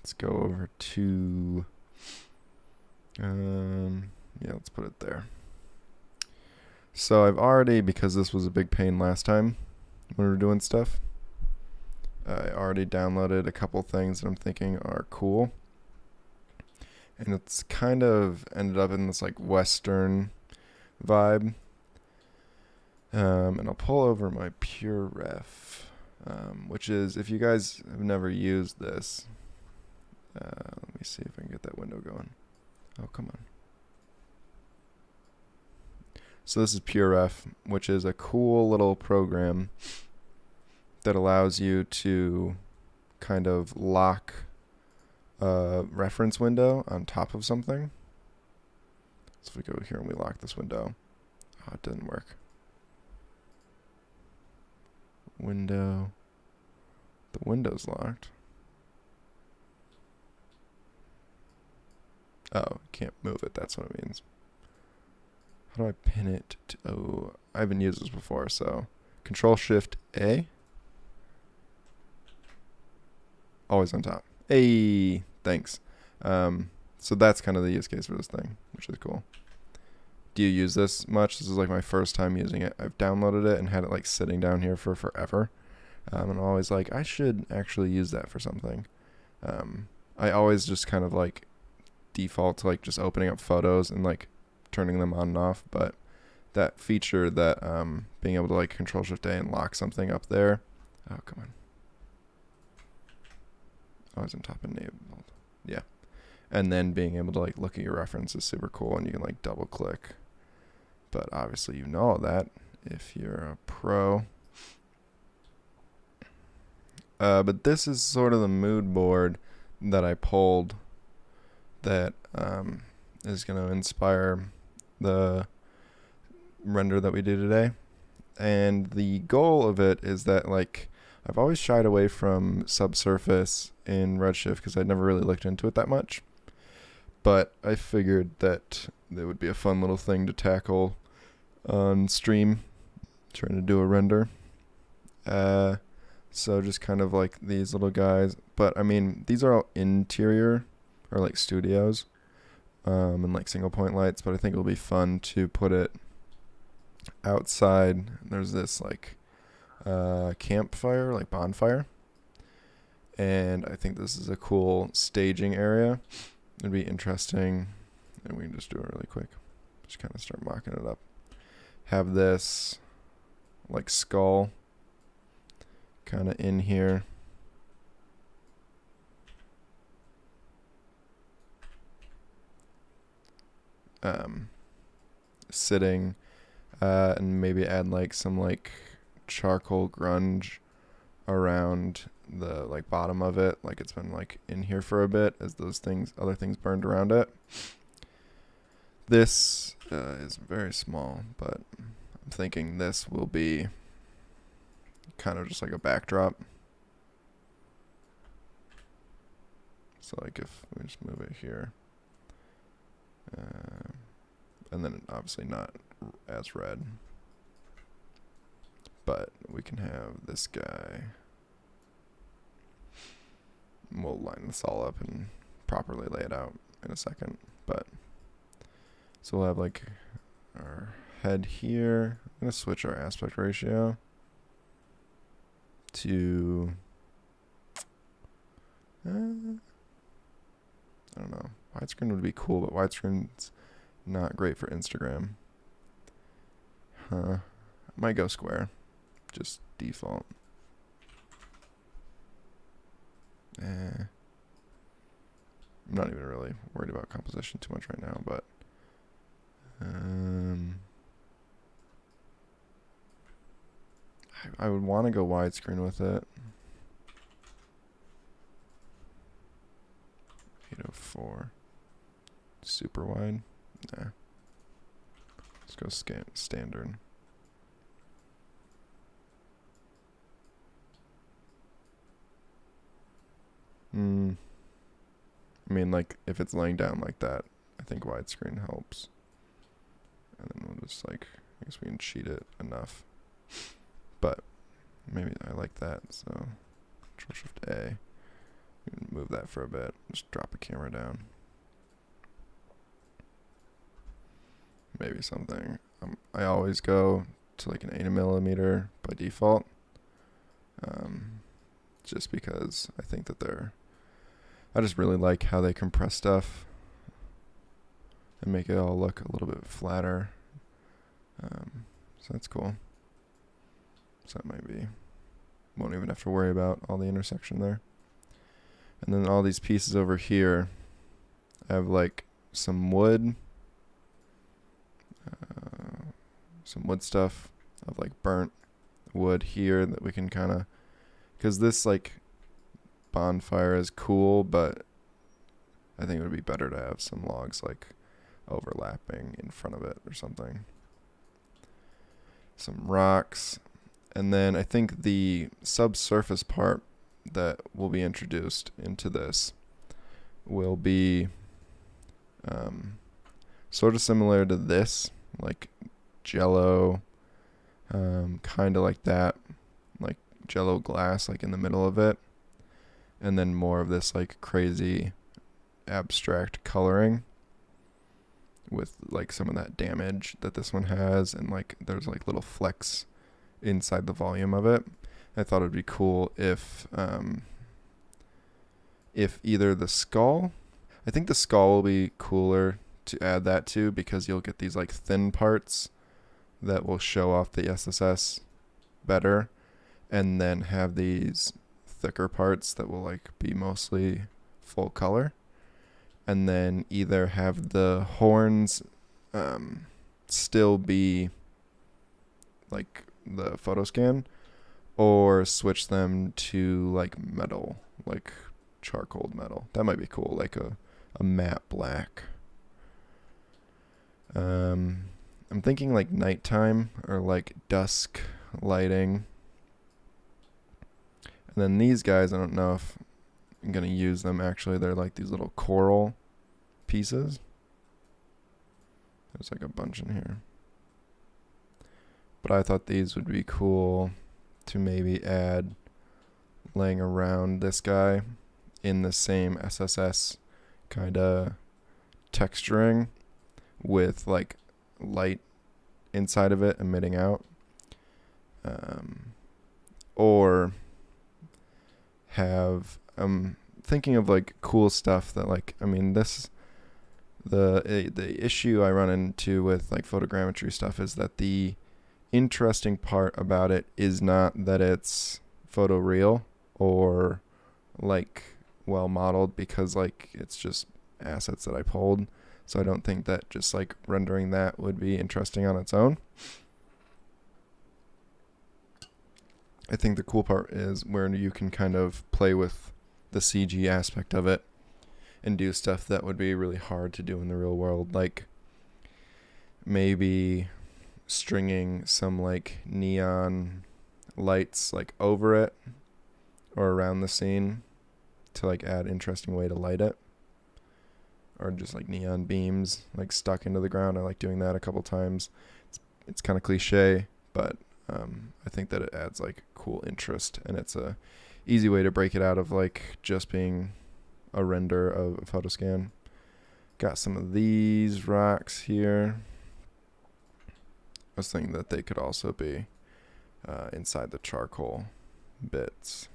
let's go over to, yeah, let's put it there. So I've already, because this was a big pain last time when we were doing stuff, I already downloaded a couple things that I'm thinking are cool. And it's kind of ended up in this like Western vibe. And I'll pull over my Pure Ref, which is, if you guys have never used this, let me see if I can get that window going. Oh, come on. So this is Pure Ref, which is a cool little program that allows you to kind of lock a reference window on top of something. So if we go here and we lock this window, oh, it didn't work. Window, the window's locked. Oh, can't move it, that's what it means. How do I pin it to, oh, I haven't used this before, so Control-Shift-A. Always on top. Hey, thanks. So that's kind of the use case for this thing, which is cool. Do you use this much? This is like my first time using it. I've downloaded it and had it like sitting down here for forever. And I'm always like, I should actually use that for something. I always just kind of like default to like just opening up photos and like turning them on and off. But that feature that being able to like Control-Shift-A and lock something up there. Oh, come on. Always on top enabled. Yeah. And then being able to like look at your reference is super cool, and you can like double click. But obviously you know all that if you're a pro. But this is sort of the mood board that I pulled that is going to inspire the render that we do today. And the goal of it is that like I've always shied away from subsurface in Redshift because I'd never really looked into it that much. But I figured that it would be a fun little thing to tackle on stream, trying to do a render. So just kind of like these little guys. But I mean, these are all interior or like studios and like single point lights. But I think it'll be fun to put it outside. There's this like campfire, like bonfire. And I think this is a cool staging area. It'd be interesting, and we can just do it really quick. Just kind of start mocking it up. Have this like skull kind of in here. Sitting, and maybe add like some like charcoal grunge around the like bottom of it, like it's been like in here for a bit as those things, other things burned around it. This is very small, but I'm thinking this will be kind of just like a backdrop. So like if we just move it here, and then obviously not as red, but we can have this guy. We'll line this all up and properly lay it out in a second. But so we'll have like our head here. I'm going to switch our aspect ratio to, I don't know. Widescreen would be cool, but widescreen's not great for Instagram. I might go square. Just default. I'm not even really worried about composition too much right now, but I would want to go widescreen with it. 804. Super wide? Nah. Let's go standard. I mean, like, if it's laying down like that, I think widescreen helps. And then we'll just, like, I guess we can cheat it enough. But maybe I like that, so Control-Shift-A. We can move that for a bit. Just drop a camera down. Maybe something. I always go to like an 8mm by default. Just because I think that I just really like how they compress stuff and make it all look a little bit flatter. So that's cool. So that might be, won't even have to worry about all the intersection there. And then all these pieces over here, I have like some wood stuff of like burnt wood here that we can kind of, because this like bonfire is cool, but I think it would be better to have some logs like overlapping in front of it or something. Some rocks, and then I think the subsurface part that will be introduced into this will be sort of similar to this, like jello, kind of like that, like jello glass like in the middle of it, and then more of this like crazy abstract coloring with like some of that damage that this one has, and like there's like little flecks inside the volume of it. I thought it'd be cool if either the skull, I think the skull will be cooler to add that to, because you'll get these like thin parts that will show off the SSS better, and then have these thicker parts that will like be mostly full color, and then either have the horns still be like the photo scan, or switch them to like metal, like charcoal metal. That might be cool, like a matte black. I'm thinking like nighttime or like dusk lighting. And then these guys, I don't know if I'm going to use them actually. They're like these little coral pieces. There's like a bunch in here. But I thought these would be cool to maybe add laying around this guy in the same SSS kind of texturing, with like light inside of it emitting out. Or have, thinking of like cool stuff that like, I mean, the issue I run into with like photogrammetry stuff is that the interesting part about it is not that it's photoreal or like well modeled, because like it's just assets that I pulled. So I don't think that just like rendering that would be interesting on its own. I think the cool part is where you can kind of play with the CG aspect of it and do stuff that would be really hard to do in the real world, like maybe stringing some like neon lights like over it or around the scene to like add interesting way to light it, or just like neon beams like stuck into the ground. I like doing that a couple times. It's kind of cliche, but I think that it adds like cool interest, and it's a easy way to break it out of like just being a render of a photo scan. Got some of these rocks here. I was thinking that they could also be inside the charcoal bits.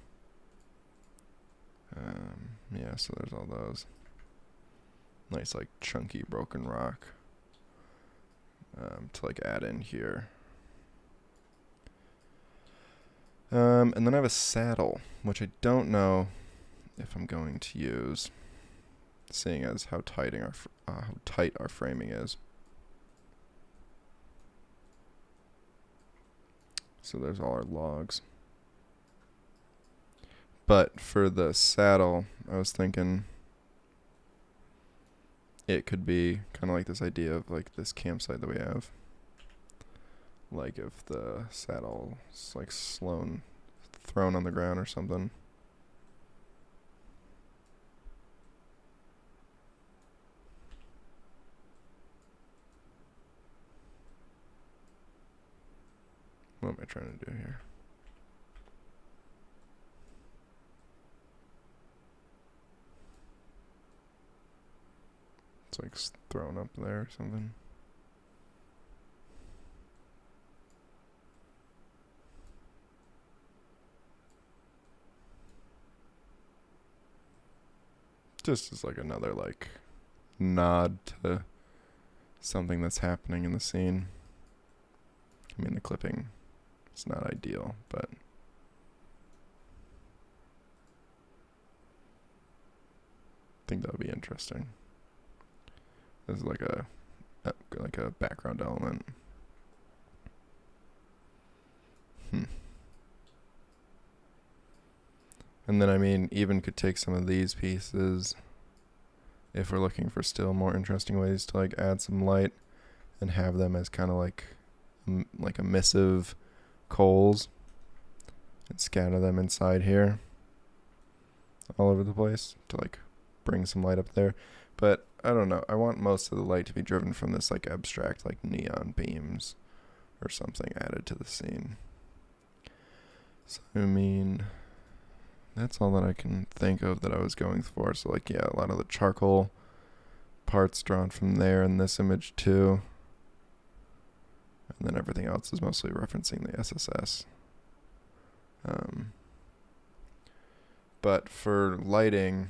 Yeah, so there's all those. Nice like chunky broken rock to like add in here. And then I have a saddle, which I don't know if I'm going to use, seeing as how tight our framing is. So there's all our logs. But for the saddle, I was thinking it could be kind of like this idea of like this campsite that we have. Like if the saddle's like thrown on the ground or something. What am I trying to do here? It's like thrown up there or something. Just as like another like nod to something that's happening in the scene. I mean, the clipping is not ideal, but I think that would be interesting. This is like a background element. And then, I mean, even could take some of these pieces if we're looking for still more interesting ways to like add some light and have them as kind of like emissive coals and scatter them inside here all over the place to like bring some light up there. But I don't know. I want most of the light to be driven from this like abstract like neon beams or something added to the scene. So I mean, that's all that I can think of that I was going for. So like, yeah, a lot of the charcoal parts drawn from there in this image too. And then everything else is mostly referencing the SSS. But for lighting,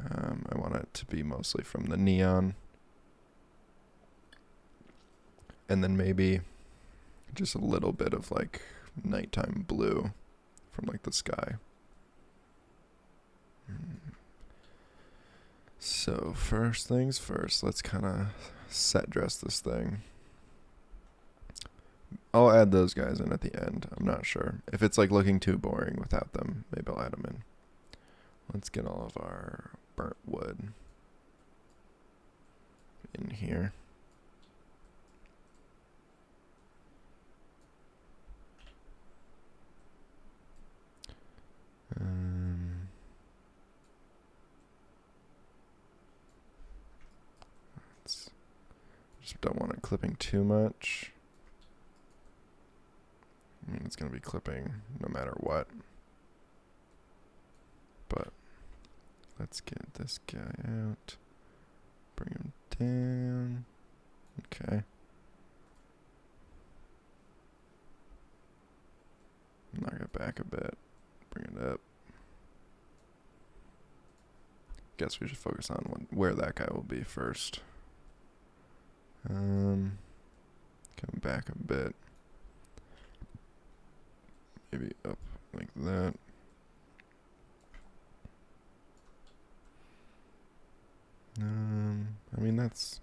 I want it to be mostly from the neon. And then maybe just a little bit of like nighttime blue from like the sky. So first things first, let's kind of set dress this thing. I'll add those guys in at the end. I'm not sure. If it's like looking too boring without them, maybe I'll add them in. Let's get all of our burnt wood in here. Just don't want it clipping too much. I mean, it's going to be clipping no matter what. But let's get this guy out. Bring him down. Okay. Knock it back a bit. Bring it up. Guess we should focus on where that guy will be first. Come back a bit. Maybe up like that. I mean, that's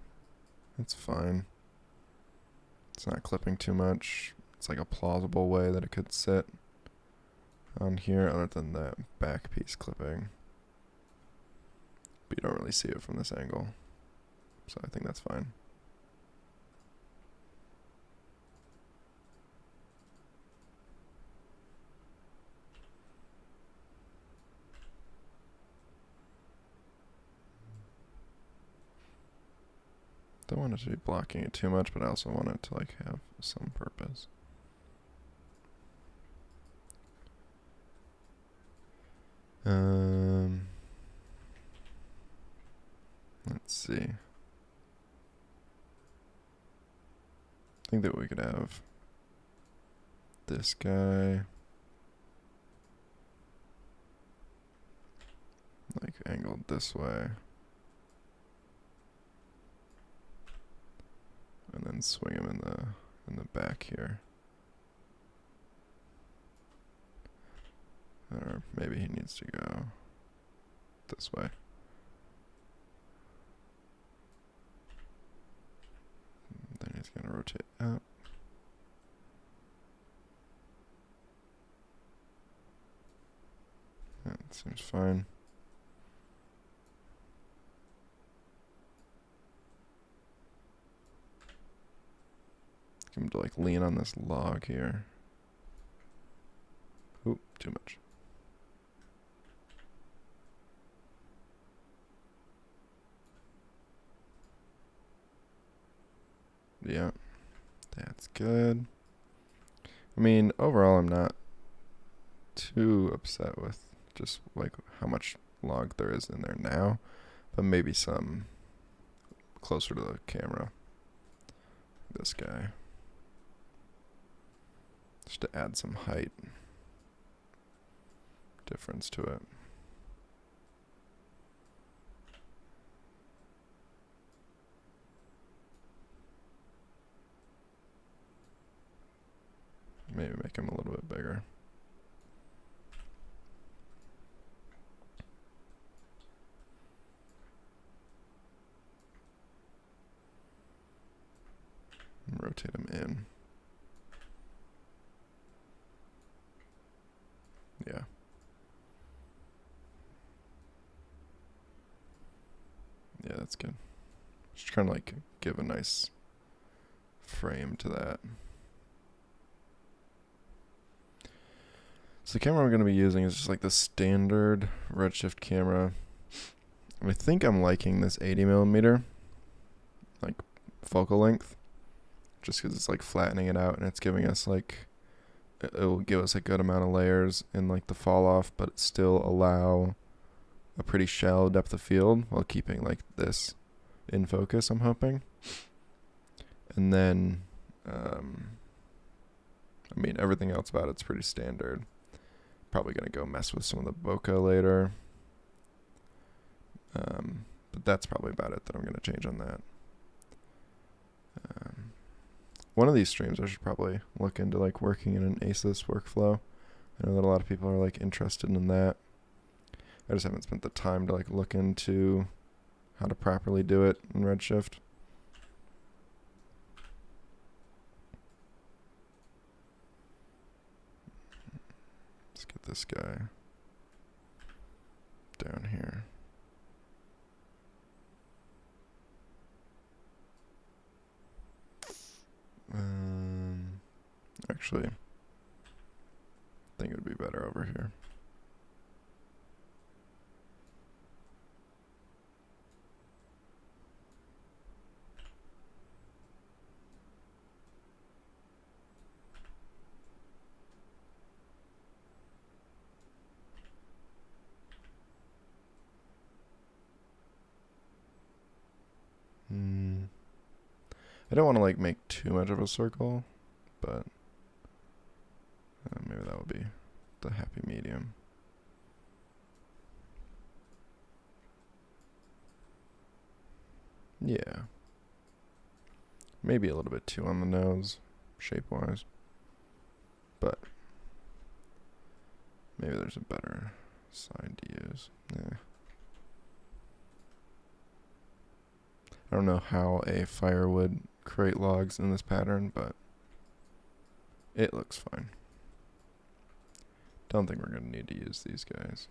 fine. It's not clipping too much. It's like a plausible way that it could sit on here other than that back piece clipping. But you don't really see it from this angle. So I think that's fine. Don't want it to be blocking it too much, but I also want it to like have some purpose. Let's see. I think that we could have this guy like angled this way. And then swing him in the back here. Or maybe he needs to go this way. Then he's gonna rotate up. That seems fine. Get him to like lean on this log here. Oop, too much. Yeah, that's good. I mean, overall, I'm not too upset with just like how much log there is in there now, but maybe some closer to the camera. This guy. Just to add some height difference to it. Maybe make him a little bit bigger. And rotate him in. Yeah. Yeah, that's good. Just trying to like give a nice frame to that. So the camera I'm going to be using is just like the standard Redshift camera. I think I'm liking this 80mm like focal length, just because it's like flattening it out and it's giving us like, it will give us a good amount of layers in like the fall off, but still allow a pretty shallow depth of field while keeping like this in focus, I'm hoping. And then, I mean, everything else about it's pretty standard. Probably going to go mess with some of the bokeh later. But that's probably about it that I'm going to change on that. One of these streams I should probably look into like working in an ASUS workflow. I know that a lot of people are like interested in that. I just haven't spent the time to like look into how to properly do it in Redshift. Let's get this guy down here. Actually, I think it would be better over here. I don't want to like make too much of a circle, but maybe that would be the happy medium. Yeah. Maybe a little bit too on the nose, shape-wise. But maybe there's a better side to use. Yeah. I don't know how a fire would create logs in this pattern, but it looks fine. Don't think we're going to need to use these guys.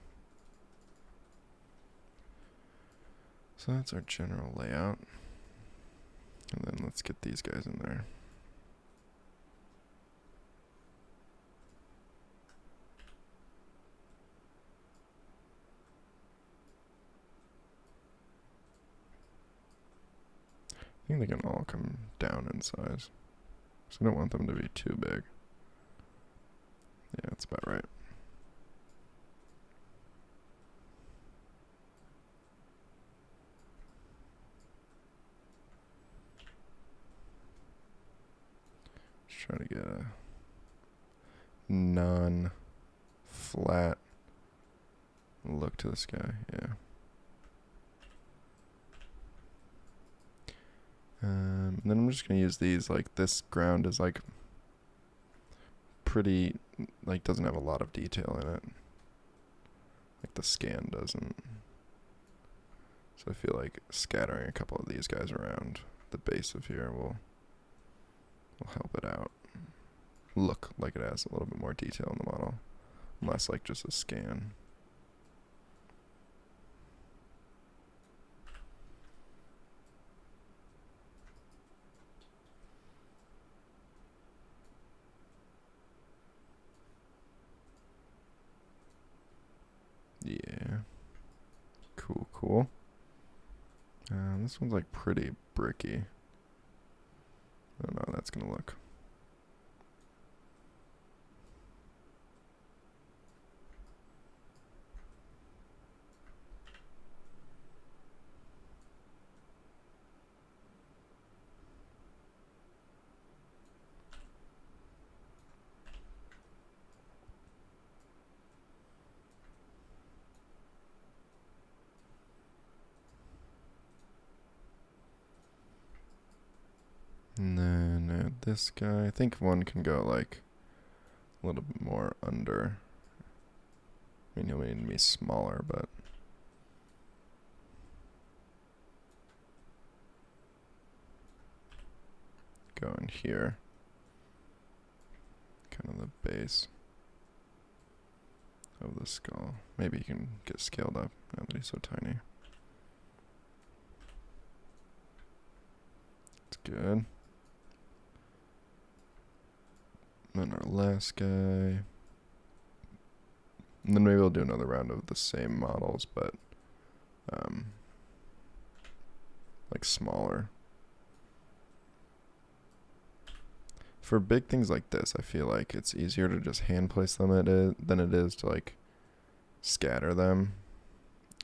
So that's our general layout. And then let's get these guys in there. I think they can all come down in size. So I don't want them to be too big. Yeah, that's about right. Just trying to get a non-flat look to this guy, yeah. And then I'm just going to use these, like this ground is like pretty, like doesn't have a lot of detail in it. Like the scan doesn't. So I feel like scattering a couple of these guys around the base of here will help it out. Look like it has a little bit more detail in the model. Less like just a scan. Yeah. Cool, cool. This one's like pretty bricky. I don't know how that's gonna look. And then add this guy. I think one can go like a little bit more under. I mean, he'll need to be smaller, but go in here. Kind of the base of the skull. Maybe he can get scaled up now that he's so tiny. That's good. And then our last guy. And then maybe we'll do another round of the same models, but like smaller. For big things like this, I feel like it's easier to just hand place them than it is to like scatter them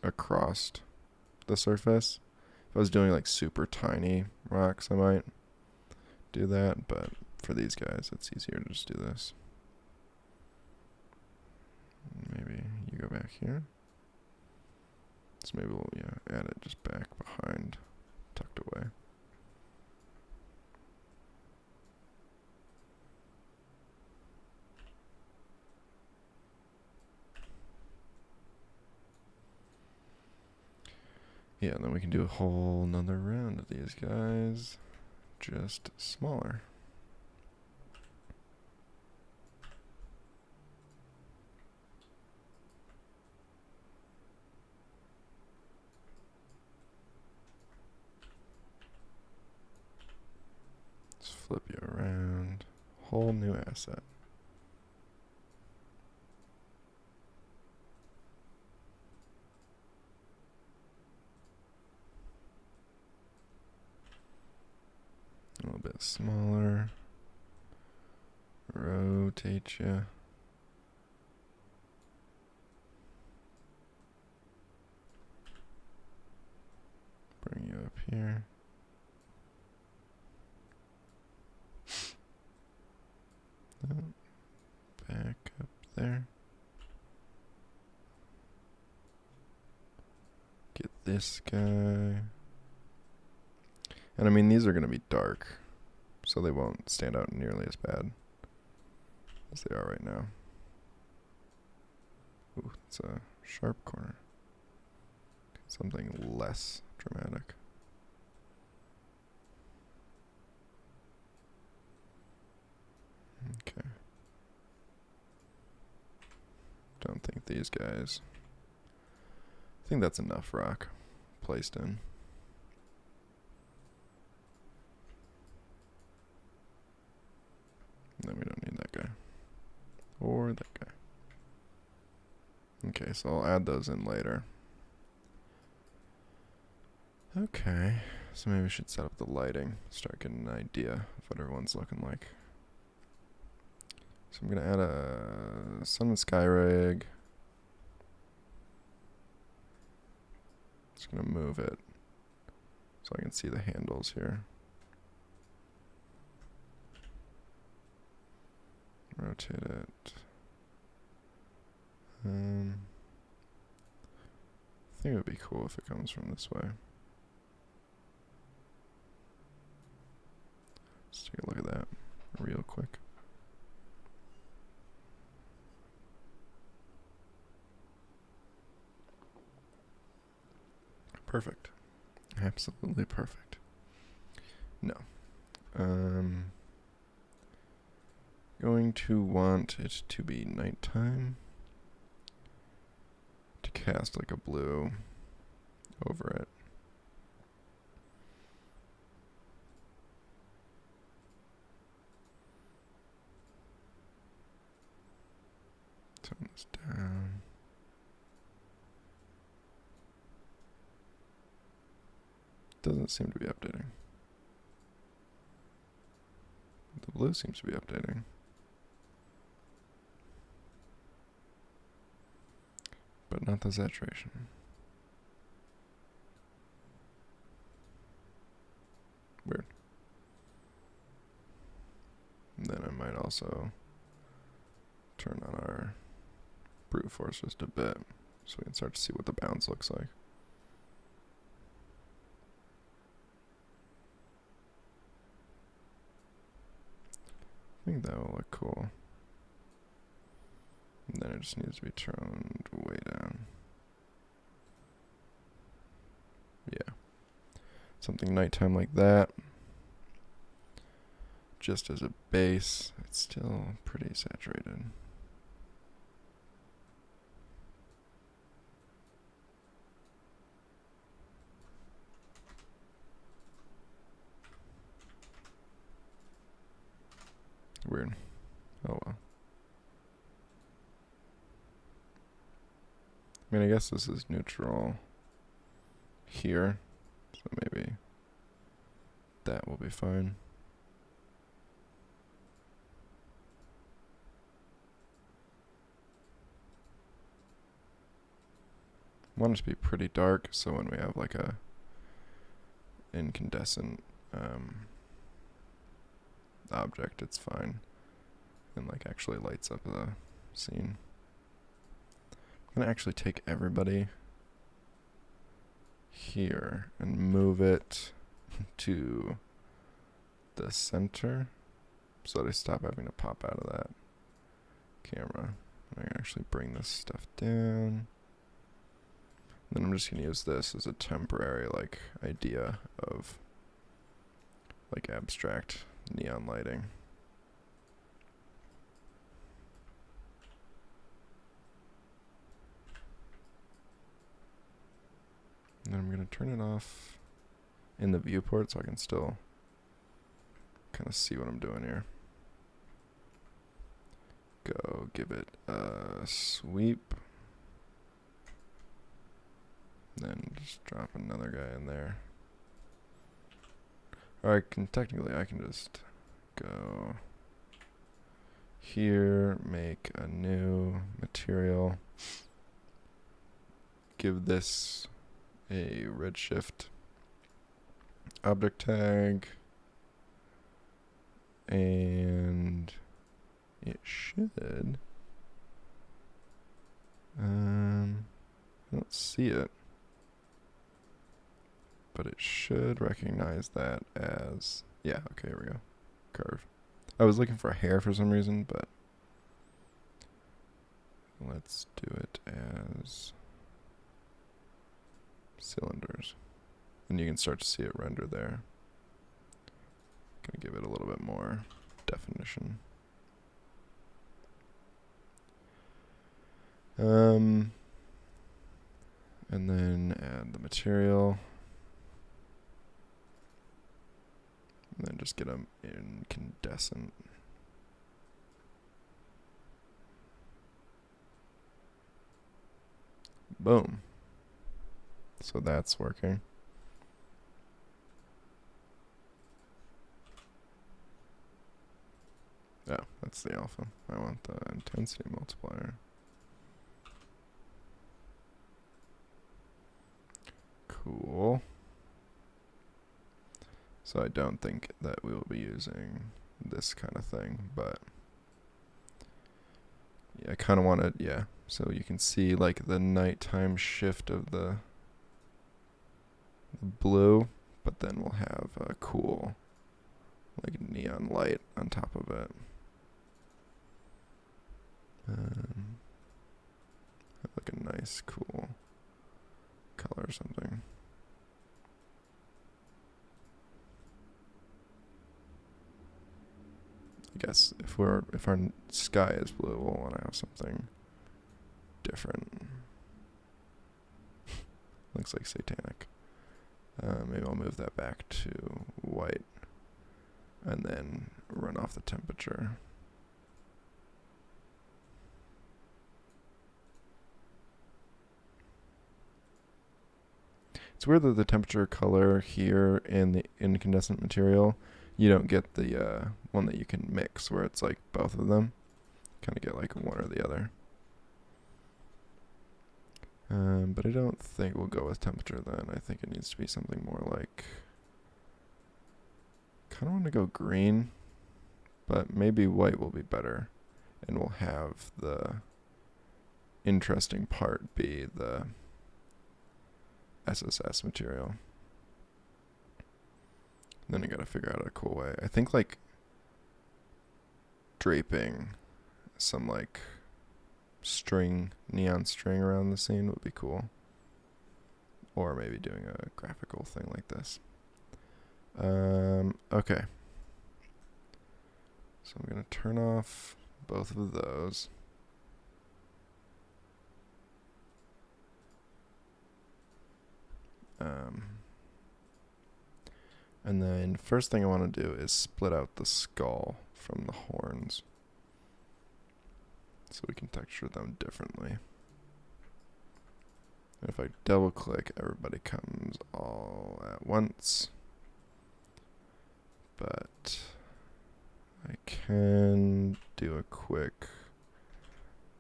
across the surface. If I was doing like super tiny rocks, I might do that, but for these guys, it's easier to just do this. Maybe you go back here. So maybe we'll add it just back behind, tucked away. Yeah, and then we can do a whole nother round of these guys, just smaller. Let's flip you around, whole new asset. A little bit smaller. Rotate you. Bring you up here. Back up there. Get this guy. And I mean, these are going to be dark, so they won't stand out nearly as bad as they are right now. Ooh, it's a sharp corner. Something less dramatic. Okay. Don't think these guys. I think that's enough rock placed in. Then we don't need that guy. Or that guy. Okay, so I'll add those in later. Okay, so maybe we should set up the lighting. Start getting an idea of what everyone's looking like. So I'm going to add a sun and sky rig. Just going to move it so I can see the handles here. Rotate it. I think it would be cool if it comes from this way. Let's take a look at that real quick. Perfect. Absolutely perfect. No. Going to want it to be nighttime. To cast like a blue over it. Turn this down. Doesn't seem to be updating. The blue seems to be updating. But not the saturation. Weird. And then I might also turn on our brute force just a bit so we can start to see what the bounce looks like. think that will look cool. And then it just needs to be turned way down. Yeah. Something nighttime like that. Just as a base, it's still pretty saturated. Weird. Oh well. I mean, I guess this is neutral here, so maybe that will be fine. I want it to be pretty dark, so when we have like a incandescent object, it's fine, and like actually lights up the scene. I'm gonna actually take everybody here and move it to the center so that I stop having to pop out of that camera. I can actually bring this stuff down. Then I'm just gonna use this as a temporary like idea of like abstract neon lighting. And then I'm gonna turn it off in the viewport so I can still kind of see what I'm doing here. Go give it a sweep. Then just drop another guy in there. Or I can just go here, make a new material, give this a Redshift object tag, and it should, I don't see it, but it should recognize that as, yeah, okay, here we go, curve. I was looking for a hair for some reason, but let's do it as cylinders. And you can start to see it render there. Gonna give it a little bit more definition. And then add the material. And then just get them incandescent. Boom. So that's working. Oh, that's the alpha. I want the intensity multiplier. Cool. So I don't think that we will be using this kind of thing, but yeah, I kind of want to, yeah. So you can see like the nighttime shift of the blue, but then we'll have a cool like neon light on top of it. Have like a nice cool color or something. I guess if our sky is blue, we'll want to have something different. Looks like satanic. Maybe I'll move that back to white and then run off the temperature. It's weird that the temperature color here in the incandescent material, you don't get the one that you can mix where it's like both of them. Kind of get like one or the other. But I don't think we'll go with temperature then. I think it needs to be something more like, kind of want to go green, but maybe white will be better. And we'll have the interesting part be the SSS material. Then I gotta figure out a cool way. I think like draping some like neon string around the scene would be cool. Or maybe doing a graphical thing like this. Okay. So I'm going to turn off both of those. And then first thing I want to do is split out the skull from the horns, so we can texture them differently. And if I double click, everybody comes all at once. But I can do a quick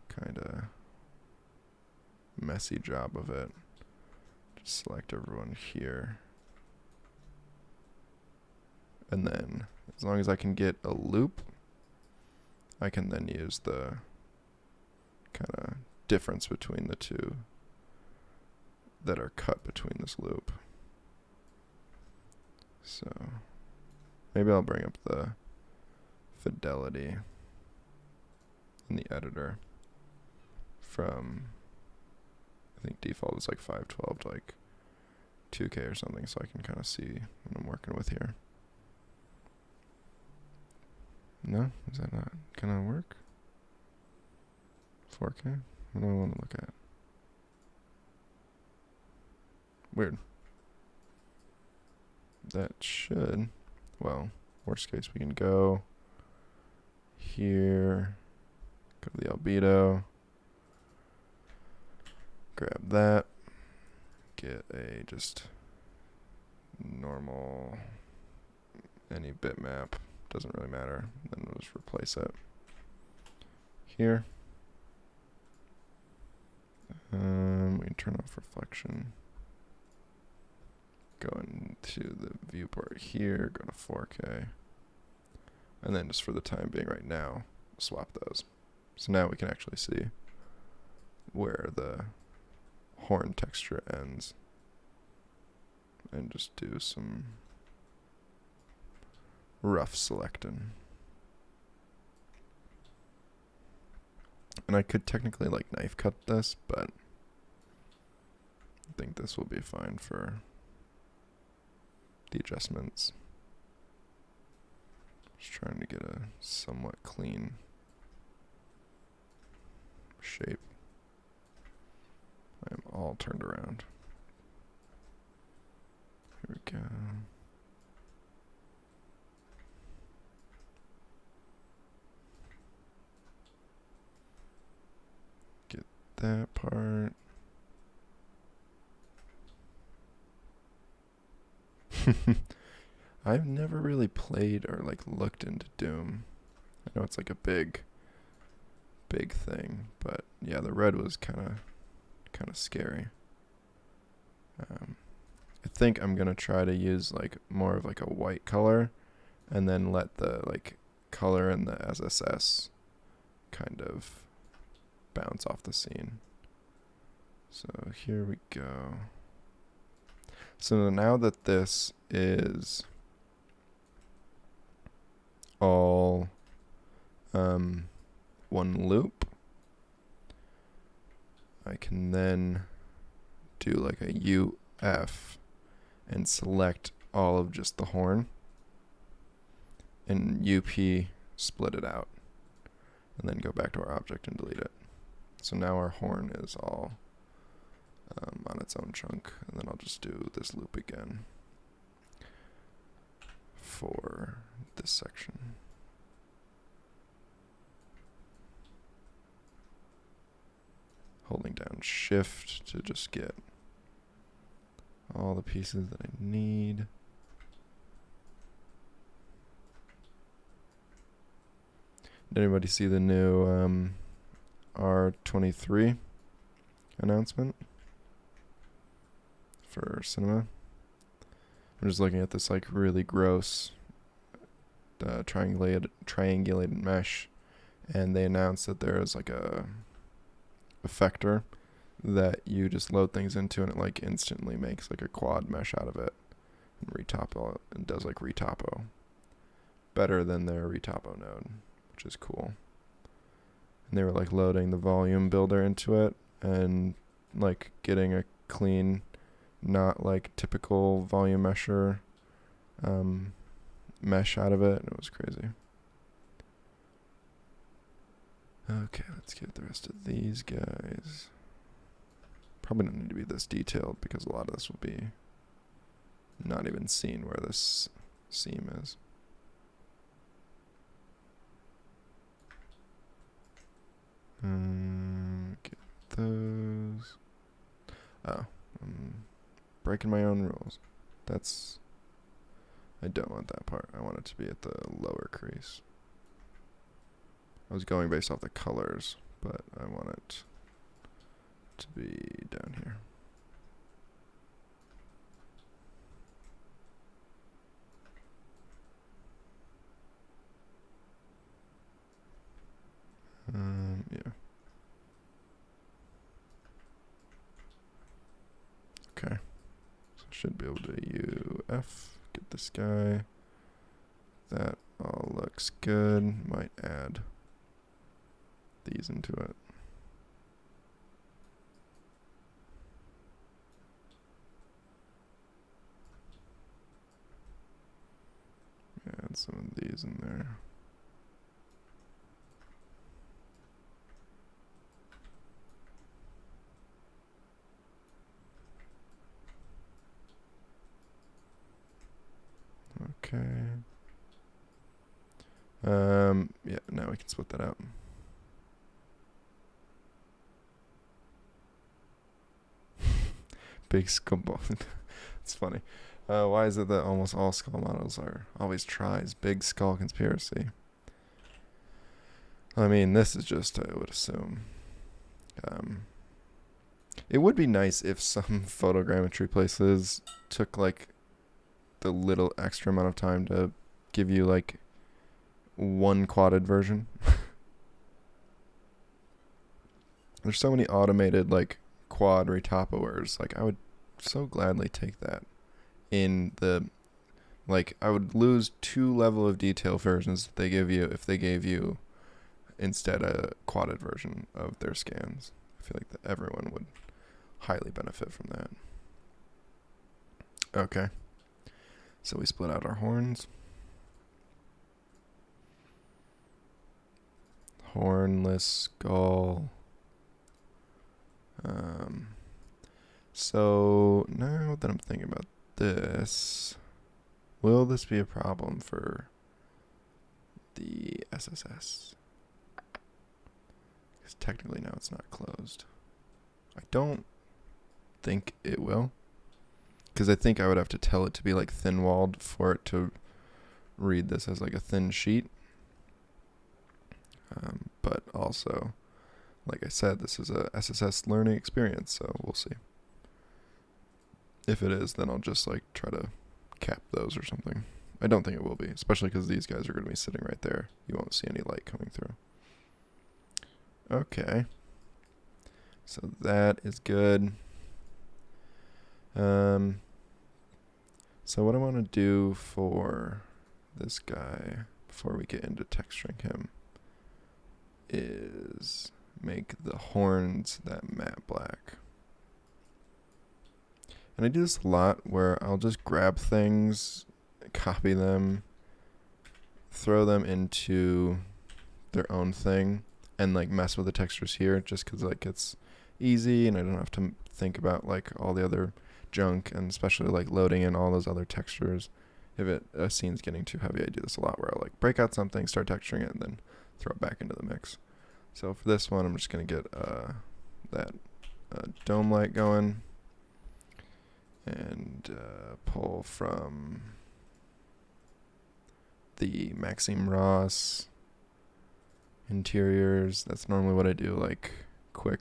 kind of messy job of it. Just select everyone here. And then, as long as I can get a loop, I can then use the kind of difference between the two that are cut between this loop. So, maybe I'll bring up the fidelity in the editor from, I think default is like 512 to like 2K or something, so I can kind of see what I'm working with here. No? Is that not gonna work? 4K? What do I want to look at? Weird. That should, well, worst case we can go here, go to the albedo, grab that, get a just normal, any bitmap. Doesn't really matter. Then we'll just replace it here. We can turn off reflection. Go into the viewport here, go to 4K. And then just for the time being right now, swap those. So now we can actually see where the horn texture ends. And just do some rough selecting. And I could technically like knife cut this, but I think this will be fine for the adjustments. Just trying to get a somewhat clean shape. I am all turned around. Here we go. That part. I've never really played or like looked into Doom. I know it's like a big thing, but yeah, the red was kind of scary. I think I'm gonna try to use like more of like a white color, and then let the like color in the SSS kind of bounce off the scene. So here we go. So now that this is all one loop, I can then do like a UF and select all of just the horn, and UP split it out, and then go back to our object and delete it. So now our horn is all on its own chunk, and then I'll just do this loop again for this section. Holding down shift to just get all the pieces that I need. Did anybody see the new R23 announcement for cinema? I'm just looking at this like really gross triangulated mesh, and they announced that there is like a effector that you just load things into, and it like instantly makes like a quad mesh out of it and retopo, and does like retopo better than their retopo node, which is cool. And they were like loading the volume builder into it and like getting a clean, not like typical volume mesher mesh out of it. It was crazy. Okay, let's get the rest of these guys. Probably don't need to be this detailed because a lot of this will be not even seen where this seam is. Get those. Oh, I'm breaking my own rules. I don't want that part. I want it to be at the lower crease. I was going based off the colors, but I want it to be down here. Yeah. Okay. So I should be able to UF, get this guy. That all looks good. Might add these into it. Add some of these in there. Okay. Yeah, now we can split that out. Big skull ball. It's funny. Why is it that almost all skull models are always tries? Big skull conspiracy. I mean, this is just, I would assume. It would be nice if some photogrammetry places took like the little extra amount of time to give you like one quadded version. There's so many automated like quad retopoers. Like I would so gladly take that in the, like I would lose 2 level of detail versions that they give you if they gave you instead a quadded version of their scans. I feel like that everyone would highly benefit from that. Okay. So we split out our horns. Hornless skull. So now that I'm thinking about this, will this be a problem for the SSS? Because technically now it's not closed. I don't think it will. Because I think I would have to tell it to be like thin-walled for it to read this as like a thin sheet. But also, like I said, this is a SSS learning experience, so we'll see. If it is, then I'll just like try to cap those or something. I don't think it will be, especially because these guys are going to be sitting right there. You won't see any light coming through. Okay. So that is good. So what I want to do for this guy before we get into texturing him is make the horns that matte black. And I do this a lot where I'll just grab things, copy them, throw them into their own thing, and like mess with the textures here just because like it's easy and I don't have to think about like all the other junk, and especially like loading in all those other textures. If a scene's getting too heavy, I do this a lot where I'll like break out something, start texturing it, and then throw it back into the mix. So for this one, I'm just going to get that dome light going and pull from the Maxime Ross interiors. That's normally what I do like quick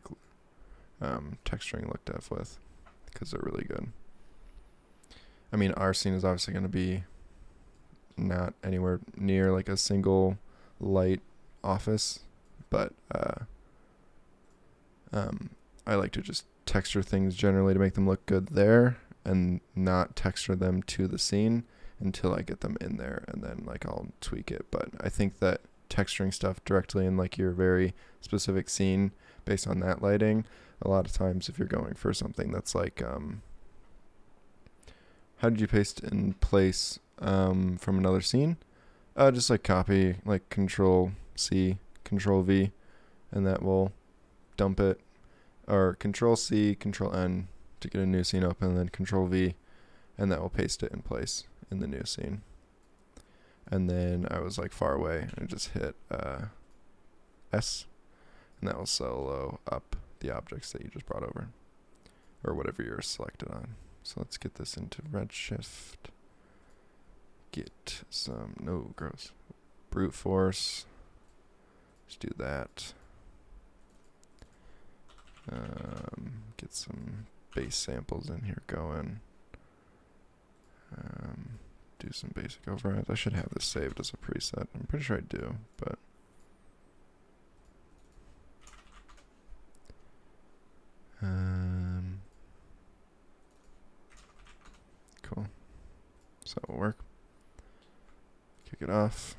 texturing look dev with because they're really good. I mean, our scene is obviously going to be not anywhere near like a single light office, but I like to just texture things generally to make them look good there and not texture them to the scene until I get them in there, and then like I'll tweak it. But I think that texturing stuff directly in like your very specific scene based on that lighting, a lot of times if you're going for something that's like, how did you paste in place from another scene? Just like copy, like Control C, Control V, and that will dump it, or Control C, Control N to get a new scene open, and then Control V, and that will paste it in place in the new scene. And then I was like far away, and I just hit S, and that will solo up the objects that you just brought over, or whatever you're selected on. So let's get this into Redshift. Get some, no, gross. Brute force. Let's do that. Get some base samples in here going. Do some basic overrides. I should have this saved as a preset. I'm pretty sure I do, but cool. So that will work. Kick it off.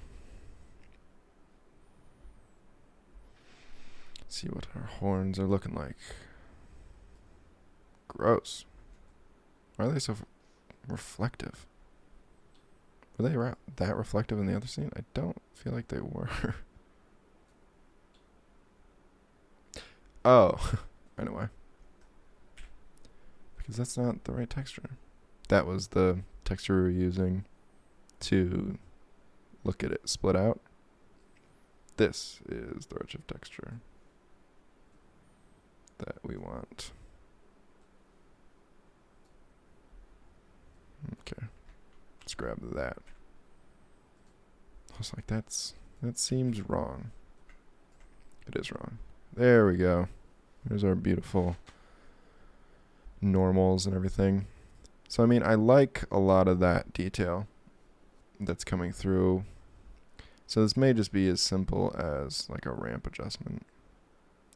See what our horns are looking like. Gross. Why are they so reflective? Were they that reflective in the other scene? I don't feel like they were. Oh, I know why. Because that's not the right texture. That was the texture we were using to look at it split out. This is the Redshift texture that we want. Okay, let's grab that. I was like, that seems wrong. It is wrong. There we go. There's our beautiful normals and everything. So I mean, I like a lot of that detail that's coming through. So this may just be as simple as like a ramp adjustment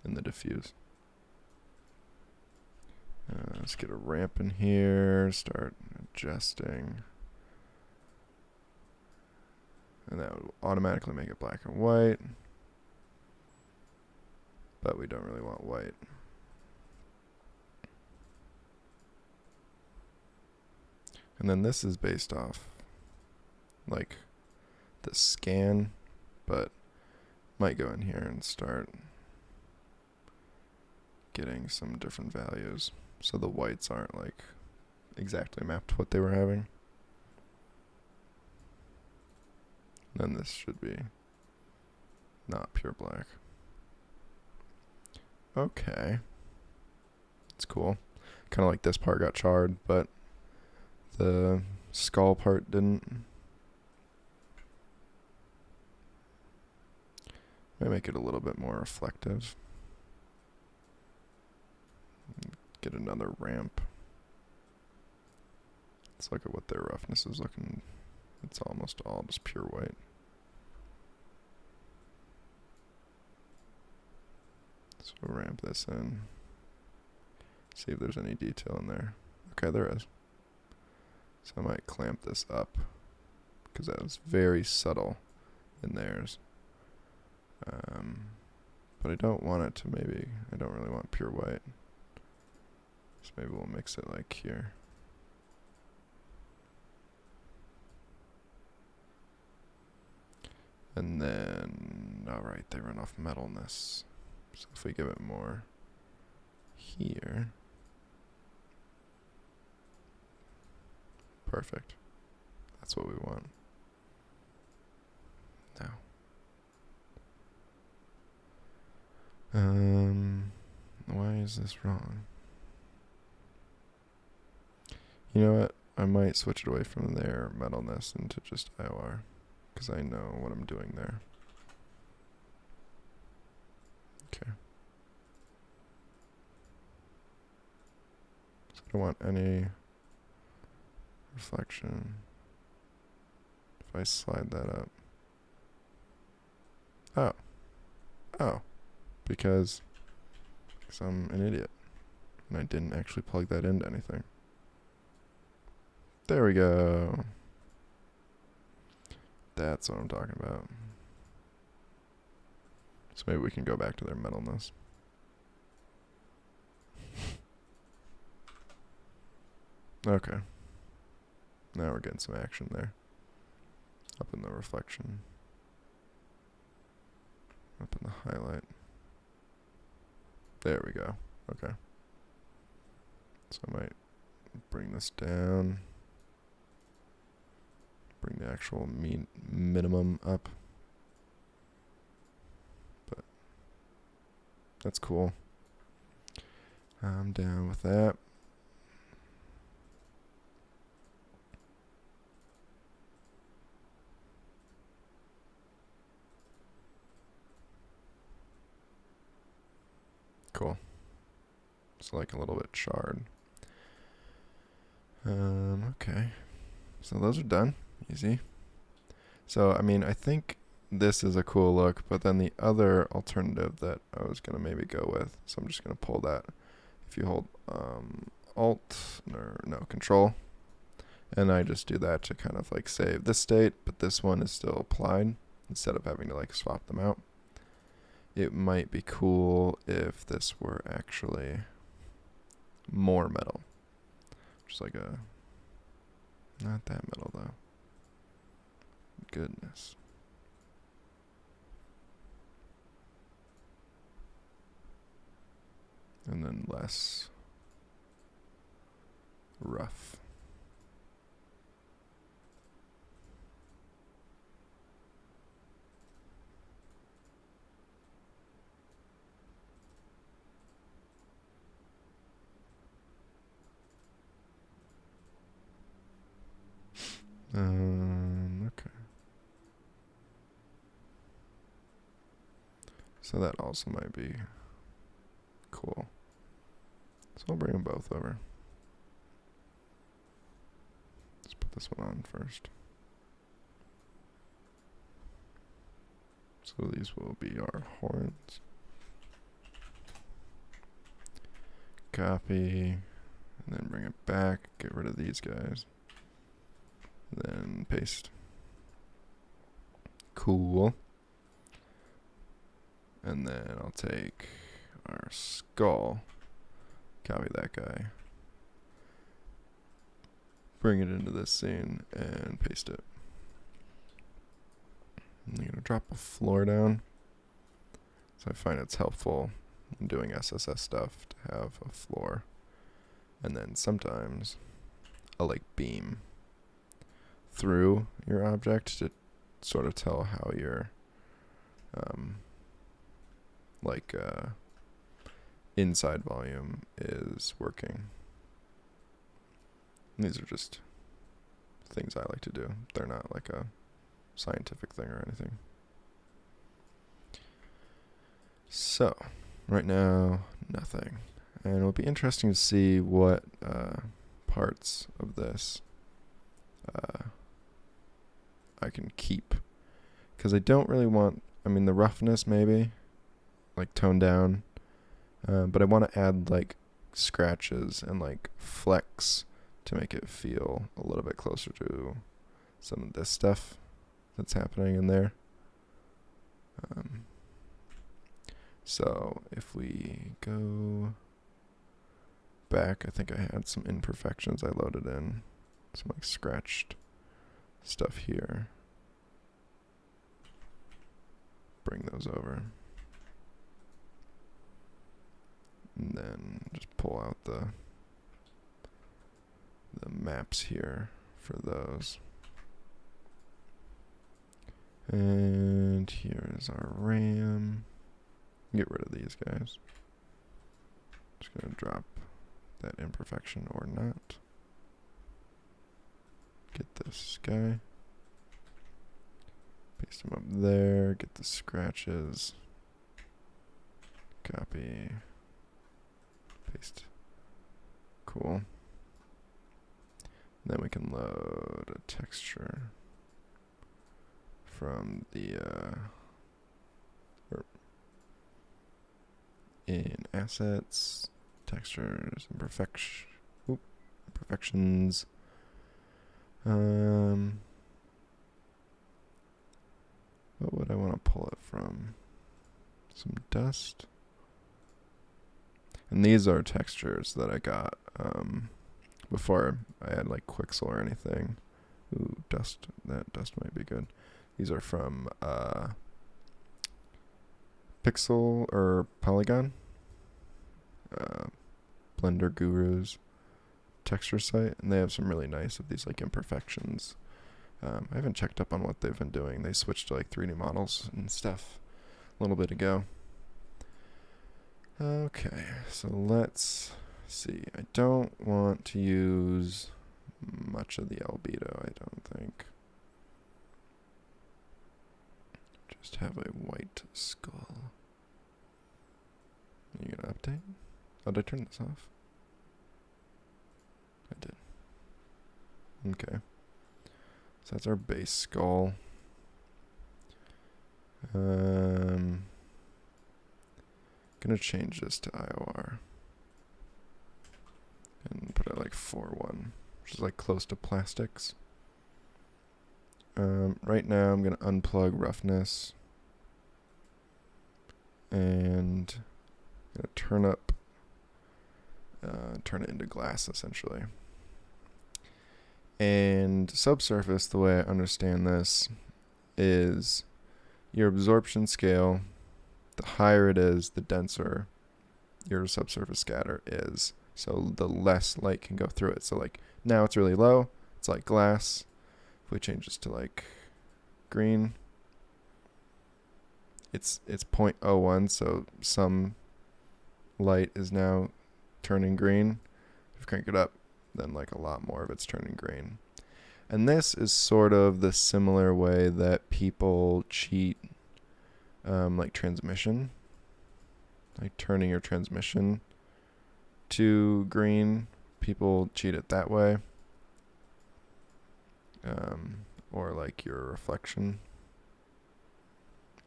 in the diffuse. Let's get a ramp in here, start adjusting. And that would automatically make it black and white. But we don't really want white. And then this is based off like the scan, but might go in here and start getting some different values. So the whites aren't like exactly mapped to what they were having. Then this should be not pure black. Okay. It's cool. Kind of like this part got charred, but the skull part didn't. Might make it a little bit more reflective. Get another ramp. Let's look at what their roughness is looking. It's almost all just pure white. So we'll ramp this in. See if there's any detail in there. Okay, there is. So I might clamp this up because that was very subtle in theirs. But I don't want it to I don't really want pure white. So maybe we'll mix it like here. And then, alright, they run off metalness. So if we give it more here. Perfect. That's what we want. Now. Why is this wrong? You know what? I might switch it away from their metalness into just IOR, because I know what I'm doing there. Okay. So I don't want any reflection. If I slide that up. Oh. Because I'm an idiot. And I didn't actually plug that into anything. There we go. That's what I'm talking about. So maybe we can go back to their metalness. Okay. Now we're getting some action there. Up in the reflection. Up in the highlight. There we go. Okay. So I might bring this down. Bring the actual minimum up. But that's cool. I'm down with that. Cool. It's like a little bit charred. Okay. So those are done. Easy. So, I mean, I think this is a cool look, but then the other alternative that I was going to maybe go with, so I'm just going to pull that. If you hold Alt, or no, Control, and I just do that to kind of like save this state, but this one is still applied instead of having to like swap them out. It might be cool if this were actually more metal. Just like a, not that metal though. Goodness. And then less rough. Okay. So that also might be cool. So I'll bring them both over. Let's put this one on first. So these will be our horns. Copy, and then bring it back, get rid of these guys. Then paste. Cool. And then I'll take our skull, copy that guy, bring it into this scene, and paste it. I'm going to drop a floor down. So I find it's helpful when doing SSS stuff to have a floor. And then sometimes a like beam through your object to sort of tell how your inside volume is working. And these are just things I like to do. They're not like a scientific thing or anything. So right now, nothing. And it'll be interesting to see what parts of this I can keep. Because I don't really want, I mean, the roughness maybe, like tone down. But I want to add like scratches and like flex to make it feel a little bit closer to some of this stuff that's happening in there. So if we go back, I think I had some imperfections I loaded in. Some like scratched stuff here. Bring those over. And then just pull out the maps here for those. And here's our RAM. Get rid of these guys. Just gonna drop that imperfection or not. Get this guy. Paste him up there. Get the scratches. Copy. Paste. Cool. Then we can load a texture from the in assets, textures, imperfections. What would I want to pull it from? some dust. And these are textures that I got before I had like Quixel or anything. Ooh, dust. That dust might be good. These are from Pixel or Polygon. Blender Guru's texture site. And they have some really nice of these like imperfections. I haven't checked up on what they've been doing. They switched to like 3D models and stuff a little bit ago. Okay, so let's see. I don't want to use much of the albedo, I don't think. Just have a white skull. Are you gonna update? Oh, did I turn this off? I did. Okay. So that's our base skull. Gonna change this to IOR and put it like 4:1, which is like close to plastics. Right now I'm gonna unplug roughness and gonna turn it into glass essentially. And subsurface, the way I understand this, is your absorption scale. The higher it is, the denser your subsurface scatter is. So the less light can go through it. So like now it's really low. It's like glass. If we change this to like green, it's 0.01. So some light is now turning green. If you crank it up, then like a lot more of it's turning green. And this is sort of the similar way that people cheat like transmission, like turning your transmission to green. People cheat it that way. Or like your reflection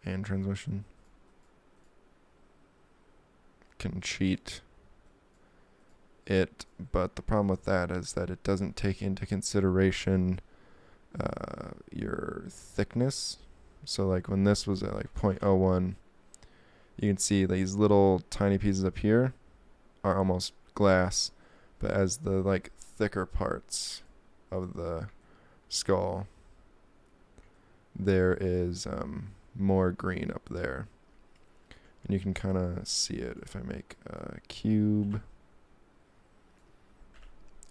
and transmission can cheat it, but the problem with that is that it doesn't take into consideration your thickness. So like when this was at like 0.01, you can see these little tiny pieces up here are almost glass, but as the like thicker parts of the skull, there is more green up there. And you can kind of see it if I make a cube.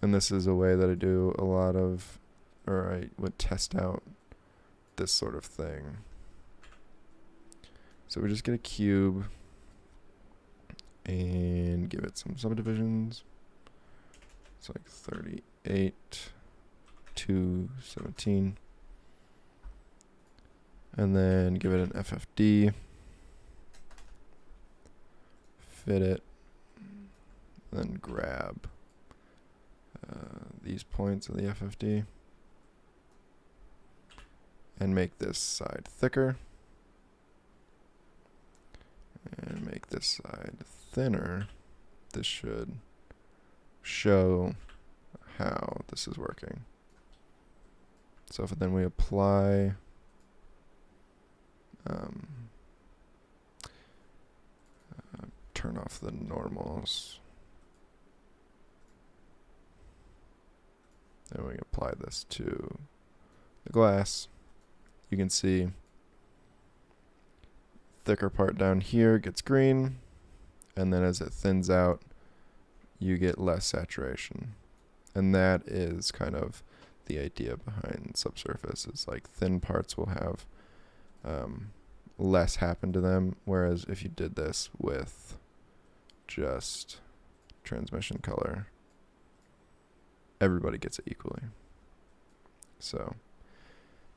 And this is a way that I do a lot of, or I would test out this sort of thing. So we just get a cube and give it some subdivisions. It's like 38 to 17. And then give it an FFD. Fit it. Then grab these points of the FFD. And make this side thicker. And make this side thinner. This should show how this is working. So if then we apply turn off the normals, and we apply this to the glass, you can see thicker part down here gets green, and then as it thins out, you get less saturation. And that is kind of the idea behind subsurface, is like thin parts will have less happen to them, whereas if you did this with just transmission color, everybody gets it equally. So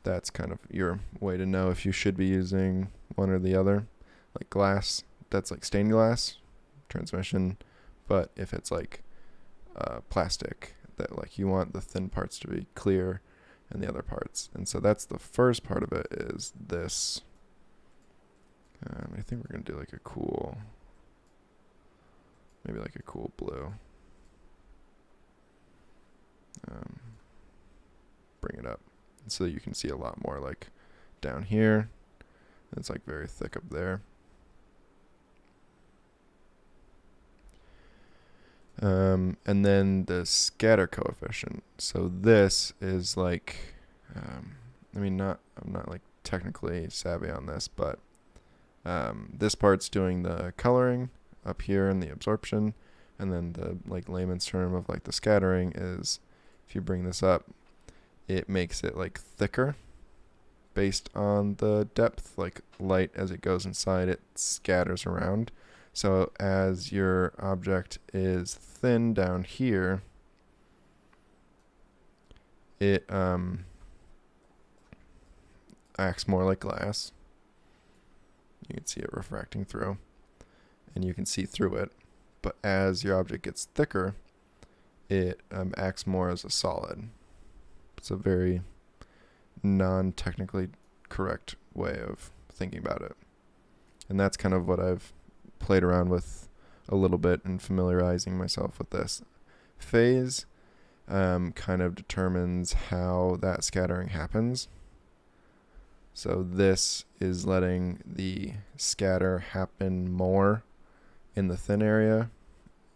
that's kind of your way to know if you should be using one or the other. Like glass, that's like stained glass, transmission. But if it's like plastic, that like you want the thin parts to be clear and the other parts. And so that's the first part of it, is this. I think we're going to do like a cool, maybe like a cool blue. Bring it up so you can see a lot more like down here. It's like very thick up there. And then the scatter coefficient. So this is like, I'm not like technically savvy on this, but this part's doing the coloring up here in the absorption, and then the like layman's term of like the scattering is, if you bring this up, it makes it like thicker based on the depth. Like light, as it goes inside, it scatters around. So as your object is thin down here, it acts more like glass. You can see it refracting through, and you can see through it. But as your object gets thicker, it acts more as a solid. It's a very non-technically correct way of thinking about it. And that's kind of what I've played around with a little bit and familiarizing myself with this. Phase kind of determines how that scattering happens. So this is letting the scatter happen more in the thin area,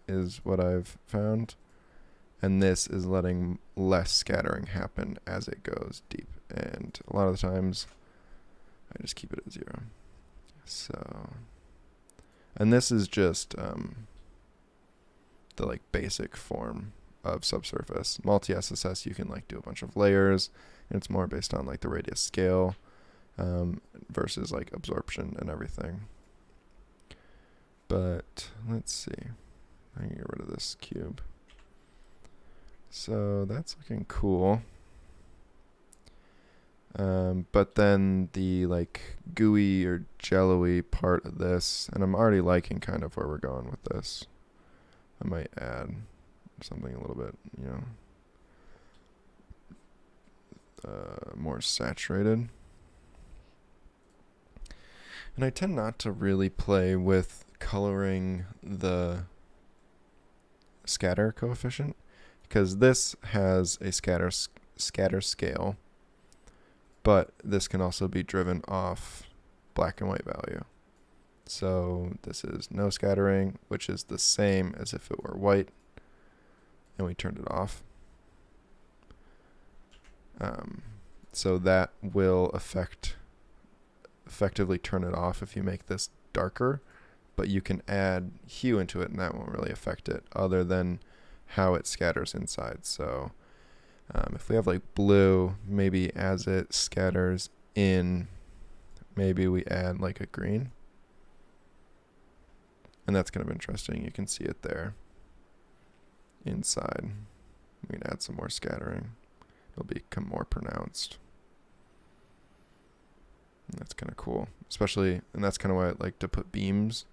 is what I've found. And this is letting less scattering happen as it goes deep. And a lot of the times, I just keep it at 0. So, and this is just the like basic form of subsurface. Multi-SSS, you can like do a bunch of layers, and it's more based on like the radius scale versus like absorption and everything. But let's see. I can get rid of this cube. So that's looking cool. But then the like gooey or jello-y part of this, and I'm already liking kind of where we're going with this. I might add something a little bit, more saturated. And I tend not to really play with coloring the scatter coefficient, because this has a scatter scale, but this can also be driven off black and white value. So this is no scattering, which is the same as if it were white, and we turned it off. So that will effectively turn it off if you make this darker, but you can add hue into it and that won't really affect it other than how it scatters inside. So if we have like blue, maybe as it scatters in, maybe we add like a green. And that's kind of interesting. You can see it there inside. We can add some more scattering. It'll become more pronounced. And that's kind of cool, especially, and that's kind of why I like to put beams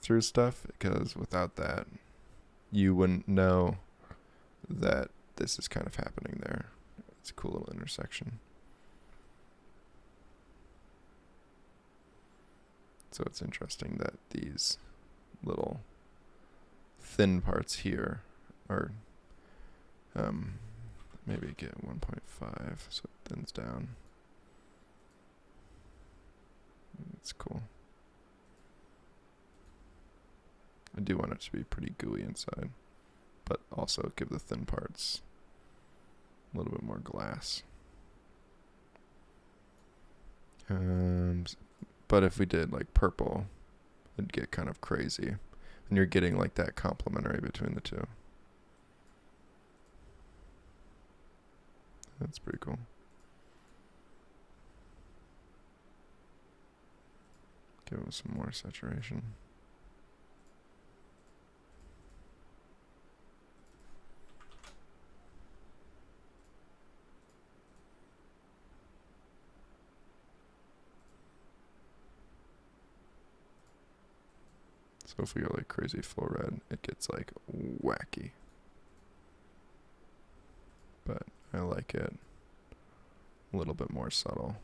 through stuff, because without that, you wouldn't know that this is kind of happening there. It's a cool little intersection. So it's interesting that these little thin parts here are, maybe get 1.5 so it thins down. It's cool. I do want it to be pretty gooey inside, but also give the thin parts a little bit more glass. But if we did like purple, it'd get kind of crazy, and you're getting like that complementary between the two. That's pretty cool. Give it some more saturation. So if we go like crazy full red, it gets like wacky. But I like it a little bit more subtle.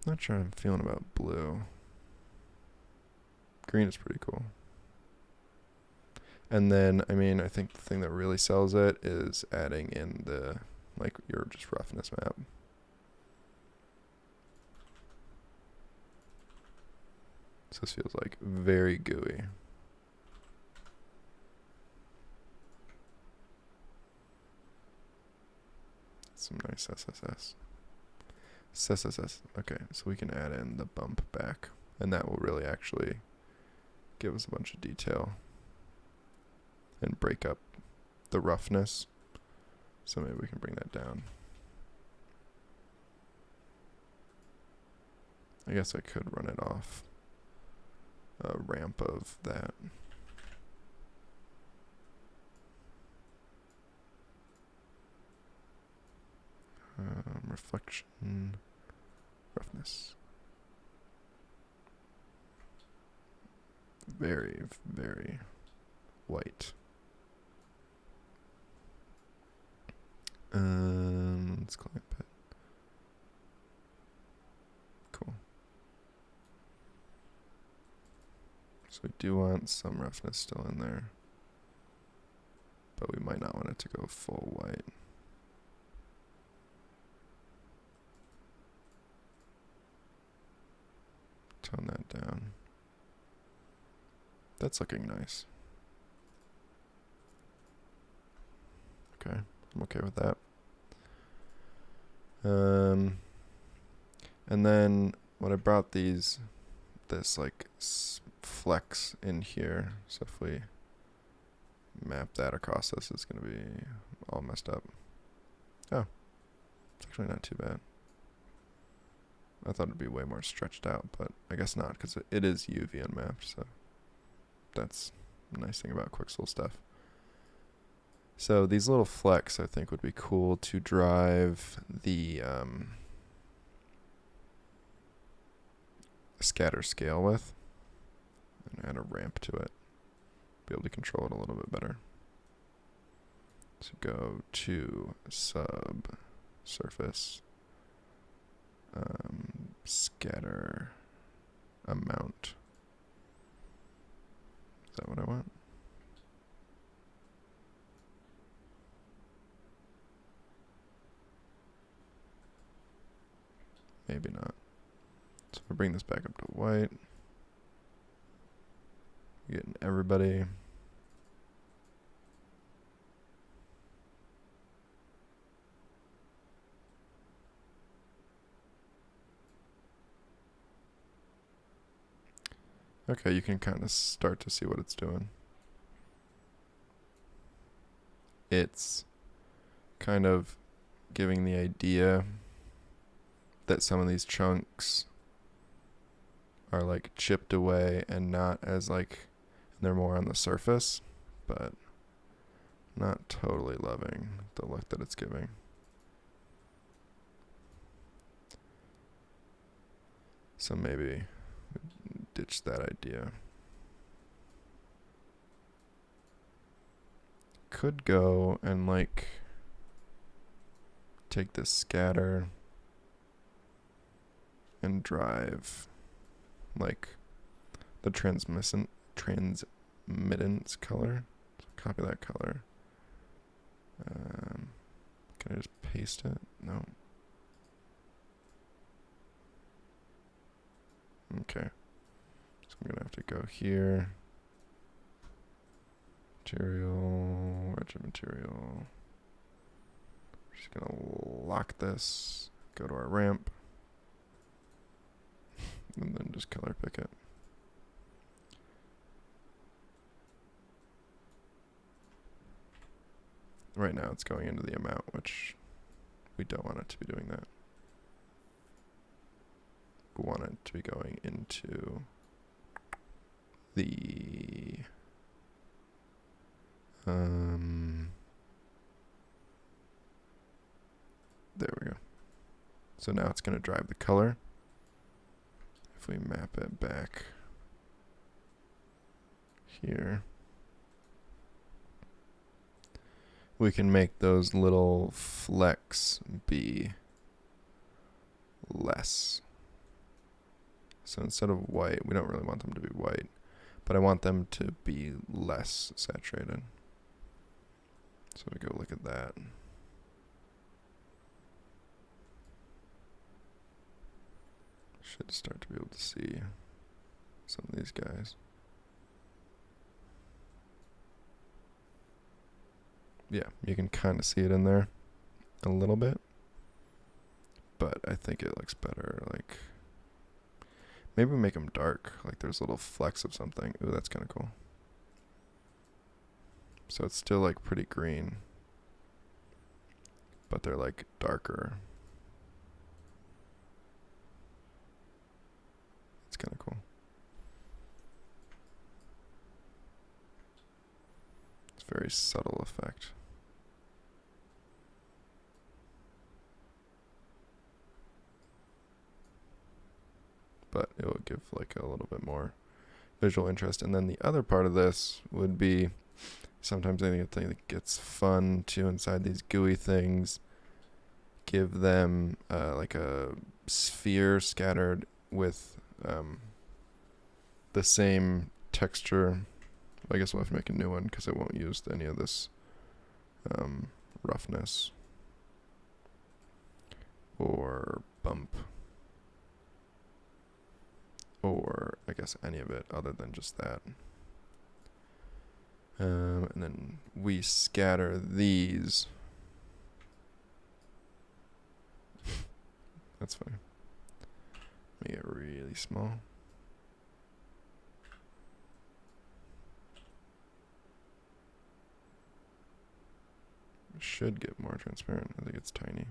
Not sure how I'm feeling about blue. Green is pretty cool. And then, I mean, I think the thing that really sells it is adding in the, like, your just roughness map. So this feels like very gooey. some nice SSS. SSS. Okay, so we can add in the bump back, and that will really actually give us a bunch of detail and break up the roughness. So maybe we can bring that down. I guess I could run it off a ramp of that. Reflection, roughness. Very, very white. Let's clamp it. Cool. So we do want some roughness still in there, but we might not want it to go full white. Tone that down. That's looking nice. Okay, I'm okay with that. And then when I brought this like flex in here, so if we map that across this, it's gonna be all messed up. Oh, it's actually not too bad. I thought it'd be way more stretched out, but I guess not, because it is UV unmapped, so that's a nice thing about Quixel stuff. So these little flecks, I think, would be cool to drive the scatter scale with, and add a ramp to it. Be able to control it a little bit better. So go to sub surface. Scatter amount. Is that what I want? Maybe not. So if I bring this back up to white, getting everybody. Okay, you can kind of start to see what it's doing. It's kind of giving the idea that some of these chunks are like chipped away and not as like, they're more on the surface, but not totally loving the look that it's giving. So maybe ditch that idea. Could go and like take this scatter and drive like the transmittance color. So copy that color. Can I just paste it? No. Okay. So I'm gonna have to go here. Material, Redshift material. Just gonna lock this, go to our ramp, and then just color pick it. Right now it's going into the amount, which we don't want it to be doing that. We want it to be going into the there we go. So now it's going to drive the color. If we map it back here, we can make those little flecks be less. So instead of white, we don't really want them to be white, but I want them to be less saturated. So we go look at that. Should start to be able to see some of these guys. Yeah, you can kind of see it in there a little bit. but I think it looks better. Like, maybe we make them dark. Like there's little flecks of something. Ooh, that's kind of cool. So it's still like pretty green, but they're like darker. It's kind of cool. It's a very subtle effect. But it will give like a little bit more visual interest. And then the other part of this would be, sometimes I think it gets fun to, inside these gooey things, give them like a sphere scattered with the same texture. I guess we'll have to make a new one because it won't use any of this roughness or bump, or I guess any of it other than just that. And then we scatter these. That's funny. Make it really small. It should get more transparent. I think it's tiny.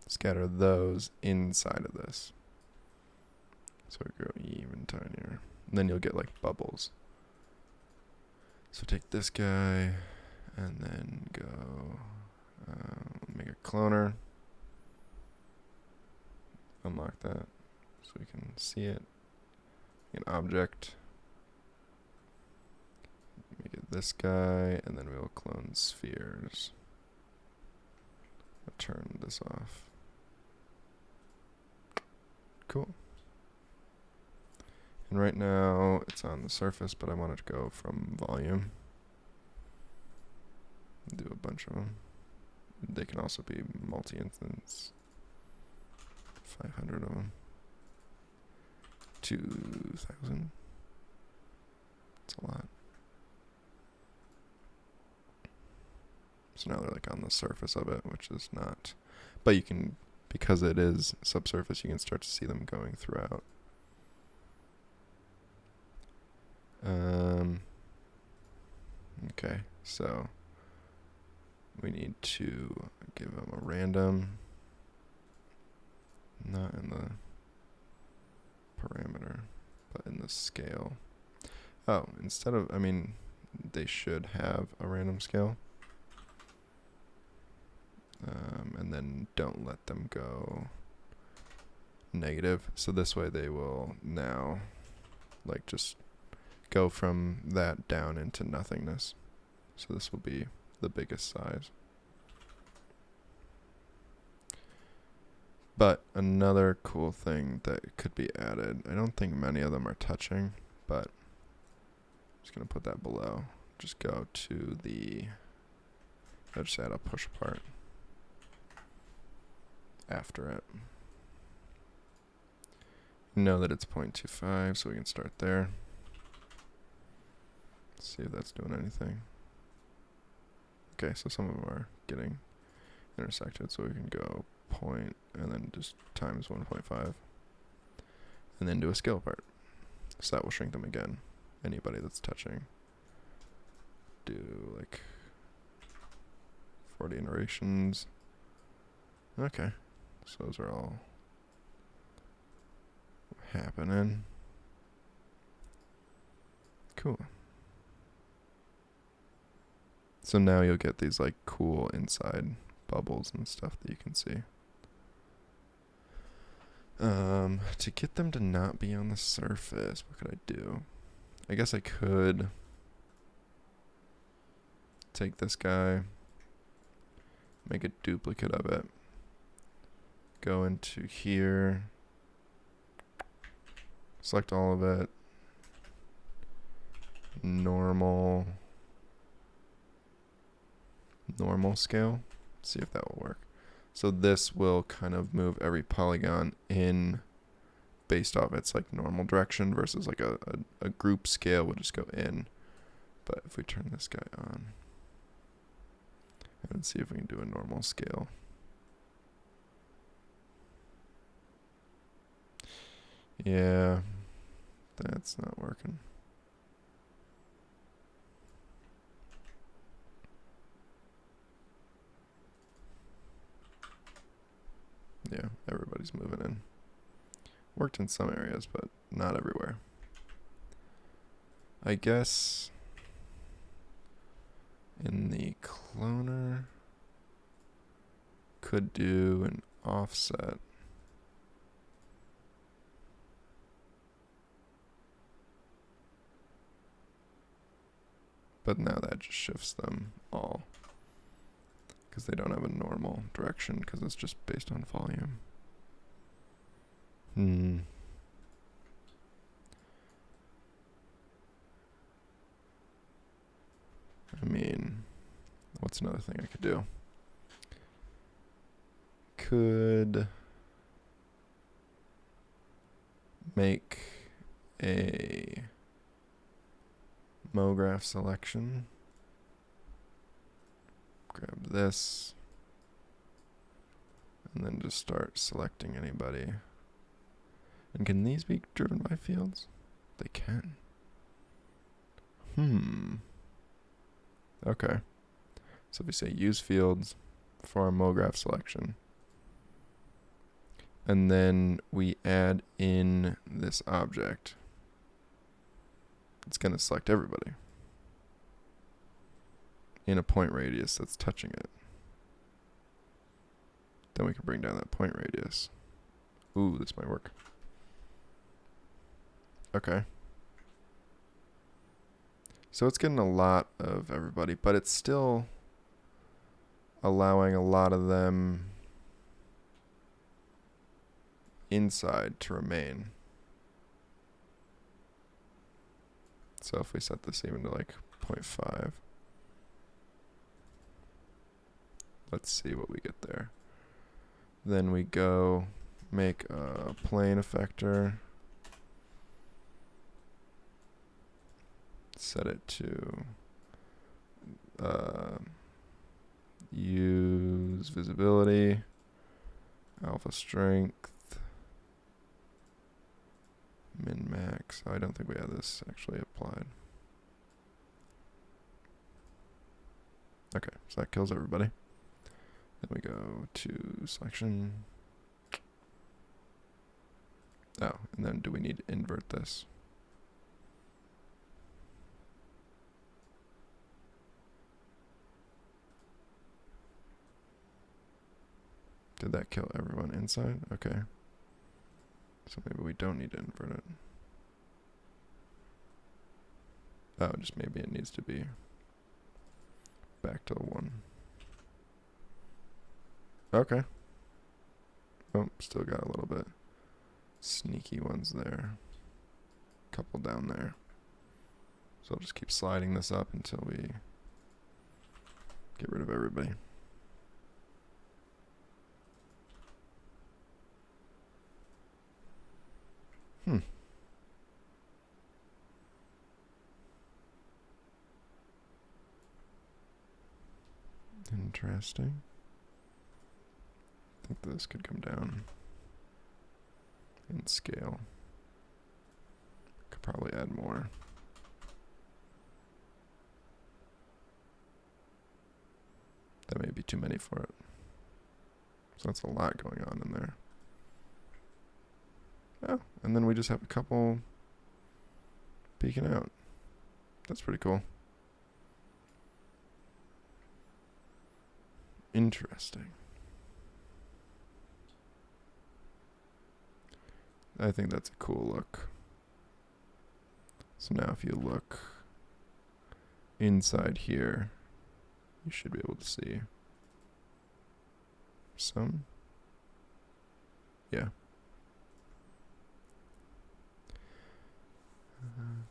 Scatter those inside of this. So we go even tinier. And then you'll get like bubbles. So take this guy and then go make a cloner. Unlock that so we can see it. An object. Make it this guy, and then we will clone spheres. I'll turn this off. Cool. And right now it's on the surface, but I want it to go from volume. Do a bunch of them. They can also be multi-instance. 500 of them. 2,000. It's a lot. So now they're like on the surface of it, which is not. But you can, because it is subsurface, you can start to see them going throughout. Okay, so we need to give them a random, not in the parameter, but in the scale. Oh, instead of, I mean, they should have a random scale. And then don't let them go negative. So this way they will now like just go from that down into nothingness. So this will be the biggest size. But another cool thing that could be added, I don't think many of them are touching, but I'm just going to put that below. Just go to the, I'll just add a push apart after it. Know that it's 0.25, so we can start there. See if that's doing anything. Okay, so some of them are getting intersected, so we can go point and then just times 1.5 and then do a scale part. So that will shrink them again. Anybody that's touching, do like 40 iterations. Okay, so those are all happening. Cool. So now you'll get these like cool inside bubbles and stuff that you can see. To get them to not be on the surface, what could I do? I guess I could take this guy, make a duplicate of it, go into here, select all of it, normal scale, see if that will work. So this will kind of move every polygon in based off its like normal direction versus like a group scale would just go in. But if we turn this guy on and see if we can do a normal scale. Yeah, that's not working. Yeah, everybody's moving in. Worked in some areas, but not everywhere. I guess in the cloner could do an offset. But now that just shifts them all because they don't have a normal direction because it's just based on volume. I mean, what's another thing I could do? Could make a Mograph Selection. Grab this. And then just start selecting anybody. And can these be driven by fields? They can. Okay. So if we say use fields for our Mograph selection, and then we add in this object, it's going to select everybody in a point radius that's touching it. Then we can bring down that point radius. Ooh, this might work. Okay. So it's getting a lot of everybody, but it's still allowing a lot of them inside to remain. So if we set this even to like 0.5, let's see what we get there. Then we go make a plane effector. Set it to use visibility, alpha strength, min max. I don't think we have this actually applied. Okay, so that kills everybody. Then we go to selection. Oh, and then do we need to invert this? Did that kill everyone inside? Okay. So maybe we don't need to invert it. Oh, just maybe it needs to be back to 1. Okay. Oh, still got a little bit sneaky ones there. Couple down there. So I'll just keep sliding this up until we get rid of everybody. Interesting. I think this could come down in scale. Could probably add more. That may be too many for it. So that's a lot going on in there. Oh, and then we just have a couple peeking out. That's pretty cool. Interesting. I think that's a cool look. So now if you look inside here, you should be able to see some. Yeah.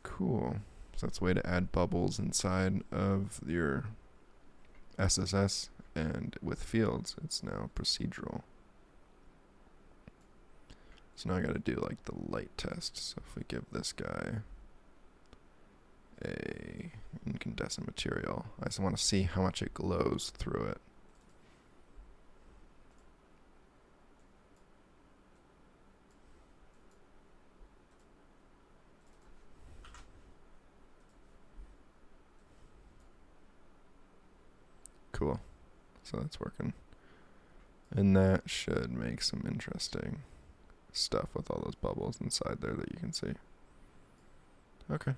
Cool. So that's a way to add bubbles inside of your SSS. And with fields, it's now procedural. So now I gotta do like the light test. So if we give this guy a incandescent material, I just want to see how much it glows through it. Cool. So that's working. And that should make some interesting stuff with all those bubbles inside there that you can see. Okay.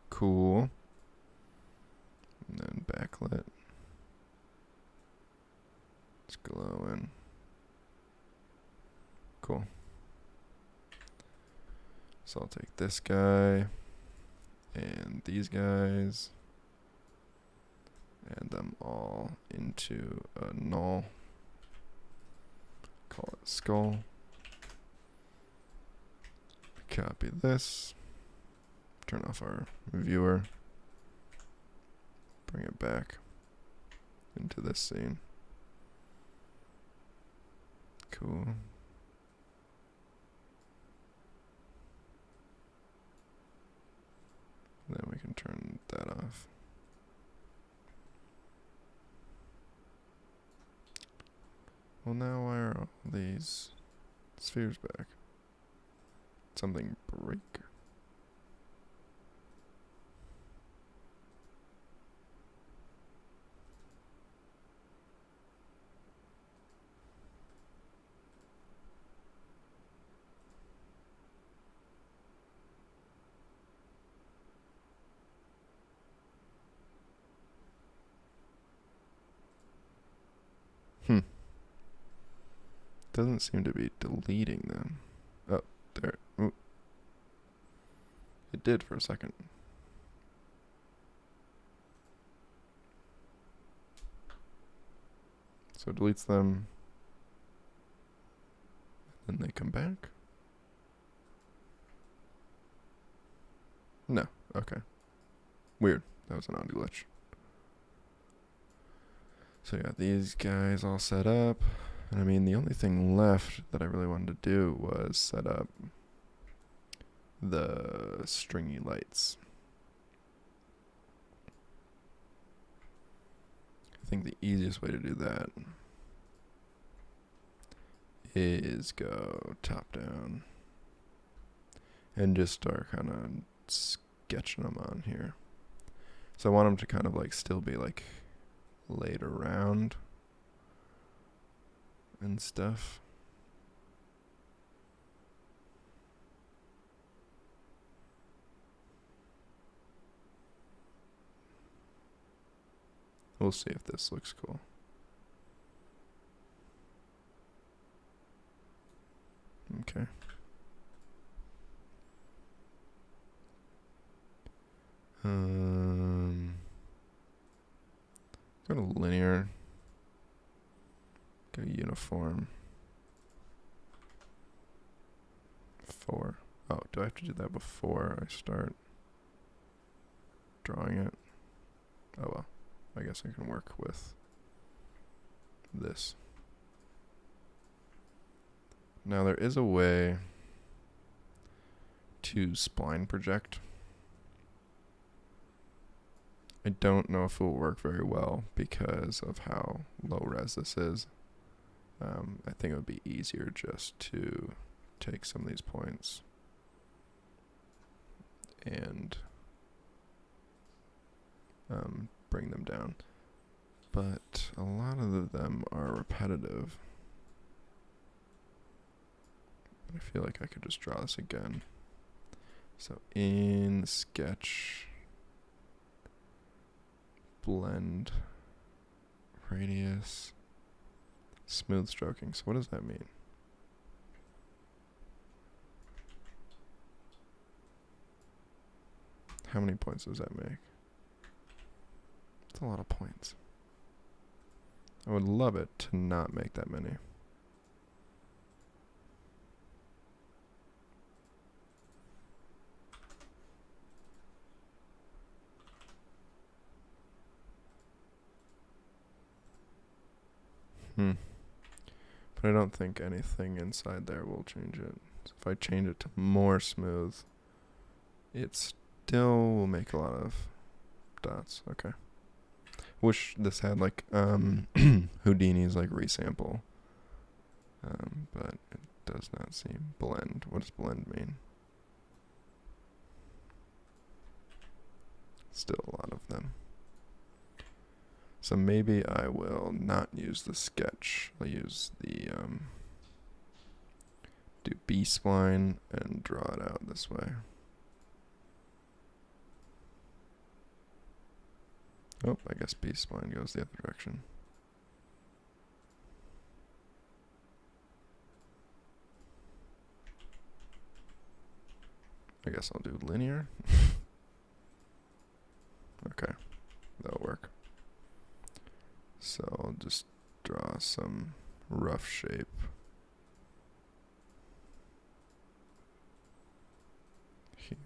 Cool. And then backlit. It's glowing. Cool. So I'll take this guy and these guys, add them all into a null. Call it skull. Copy this. Turn off our viewer. Bring it back into this scene. Cool. Then we can turn that off. Well, now why are all these spheres back? Something break? Doesn't seem to be deleting them. Oh, there. Ooh. It did for a second. So it deletes them. Then they come back. No. Okay. Weird. That was an odd glitch. So I got these guys all set up. And I mean, the only thing left that I really wanted to do was set up the stringy lights. I think the easiest way to do that is go top down and just start kind of sketching them on here. So I want them to kind of like still be like laid around and stuff. We'll see if this looks cool. Okay. Go to linear. Go uniform. 4. Oh, do I have to do that before I start drawing it? Oh well. I guess I can work with this. Now there is a way to spline project. I don't know if it will work very well because of how low res this is. I think it would be easier just to take some of these points and bring them down. But a lot of them are repetitive. I feel like I could just draw this again. So in sketch, blend, radius, smooth stroking. So what does that mean? How many points does that make? It's a lot of points. I would love it to not make that many. But I don't think anything inside there will change it. So if I change it to more smooth, it still will make a lot of dots. Okay. Wish this had like Houdini's like resample. But it does not seem. Blend. What does blend mean? Still a lot of them. So maybe I will not use the sketch. I'll use the do B-spline and draw it out this way. Oh, I guess B-spline goes the other direction. I guess I'll do linear. Okay, that'll work. So I'll just draw some rough shape.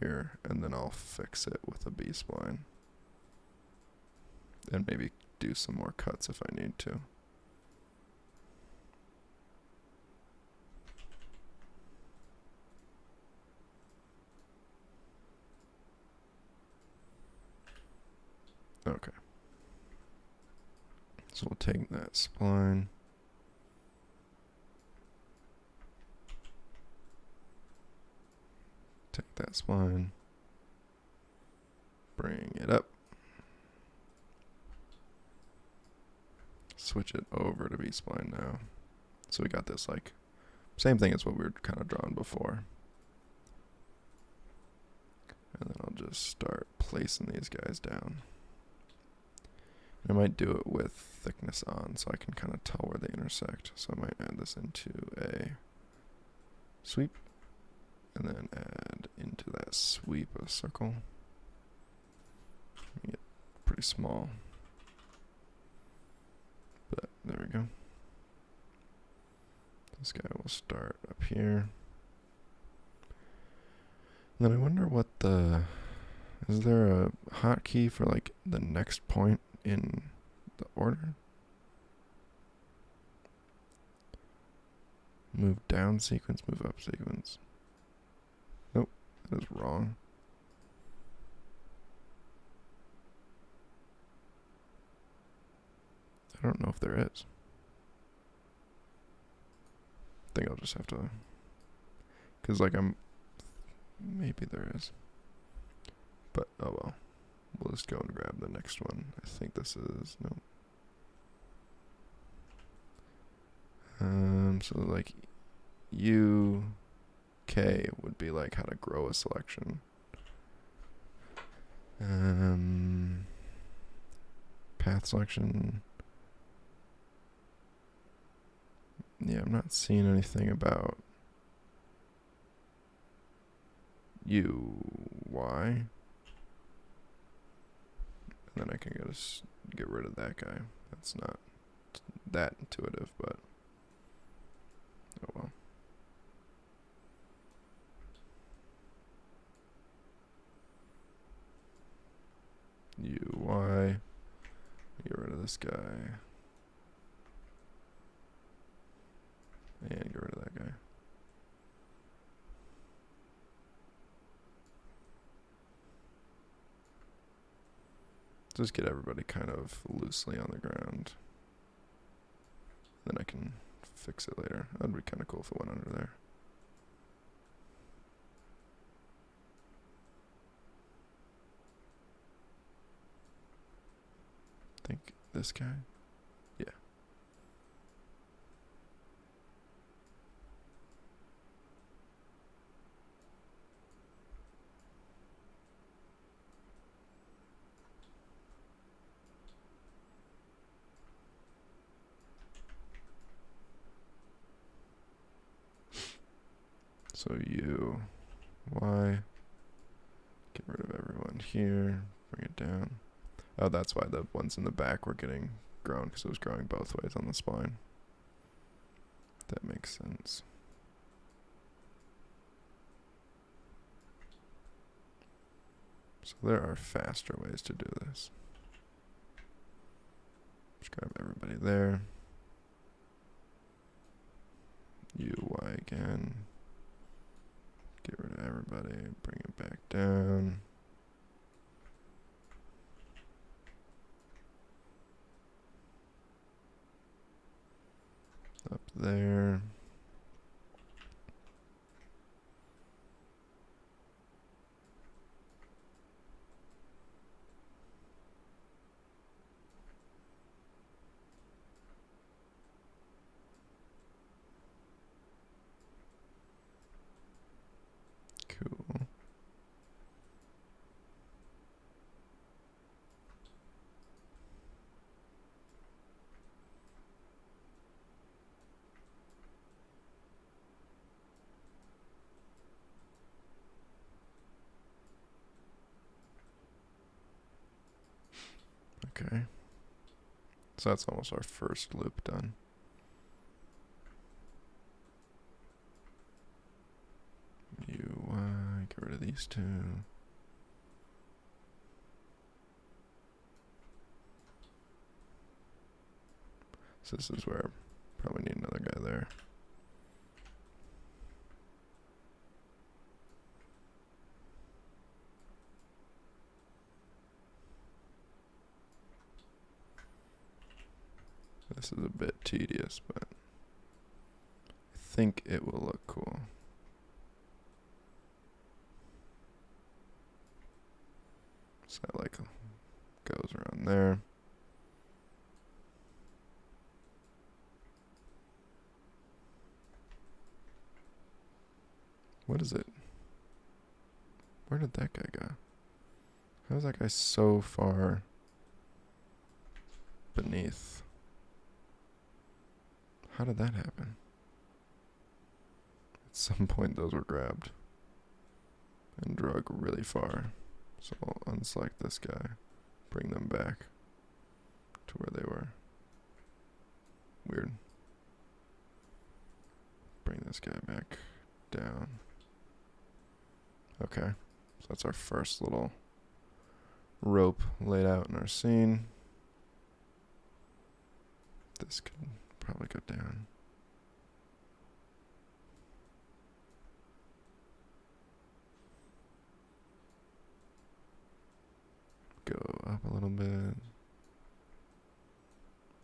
Here, and then I'll fix it with a B-spline. And maybe do some more cuts if I need to. Okay. So we'll take that spline. Take that spline. Bring it up. Switch it over to B-spline now. So we got this like same thing as what we were kind of drawing before. And then I'll just start placing these guys down. I might do it with thickness on so I can kind of tell where they intersect. So I might add this into a sweep and then add into that sweep a circle. Get pretty small. But there we go. This guy will start up here. And then I wonder what is there a hotkey for like the next point in the order? Move down sequence, move up sequence. Nope, that is wrong. I don't know if there is. I think I'll just have to, because like maybe there is. But oh well. We'll just go and grab the next one. I think this is, no. So like UK would be like how to grow a selection. Path selection. Yeah, I'm not seeing anything about UI. And then I can get rid of that guy. That's not that intuitive, but oh well. UI. Get rid of this guy. And get rid of that guy. Just get everybody kind of loosely on the ground. Then I can fix it later. That'd be kind of cool if it went under there. I think this guy. Yeah. So Y, get rid of everyone here, bring it down. Oh, that's why the ones in the back were getting grown, because it was growing both ways on the spine. That makes sense. So there are faster ways to do this. Just grab everybody there. UY again. Get rid of everybody. Bring it back down. Up there. Cool. Okay. So that's almost our first loop done. UI, get rid of these two. So this is where I probably need another guy there. This is a bit tedious, but I think it will look cool. So that like goes around there. What is it? Where did that guy go? How is that guy so far beneath? How did that happen? At some point those were grabbed and drug really far. So I'll unselect this guy, bring them back to where they were. Weird. Bring this guy back down. Okay, so that's our first little rope laid out in our scene. This could probably go down. Go up a little bit.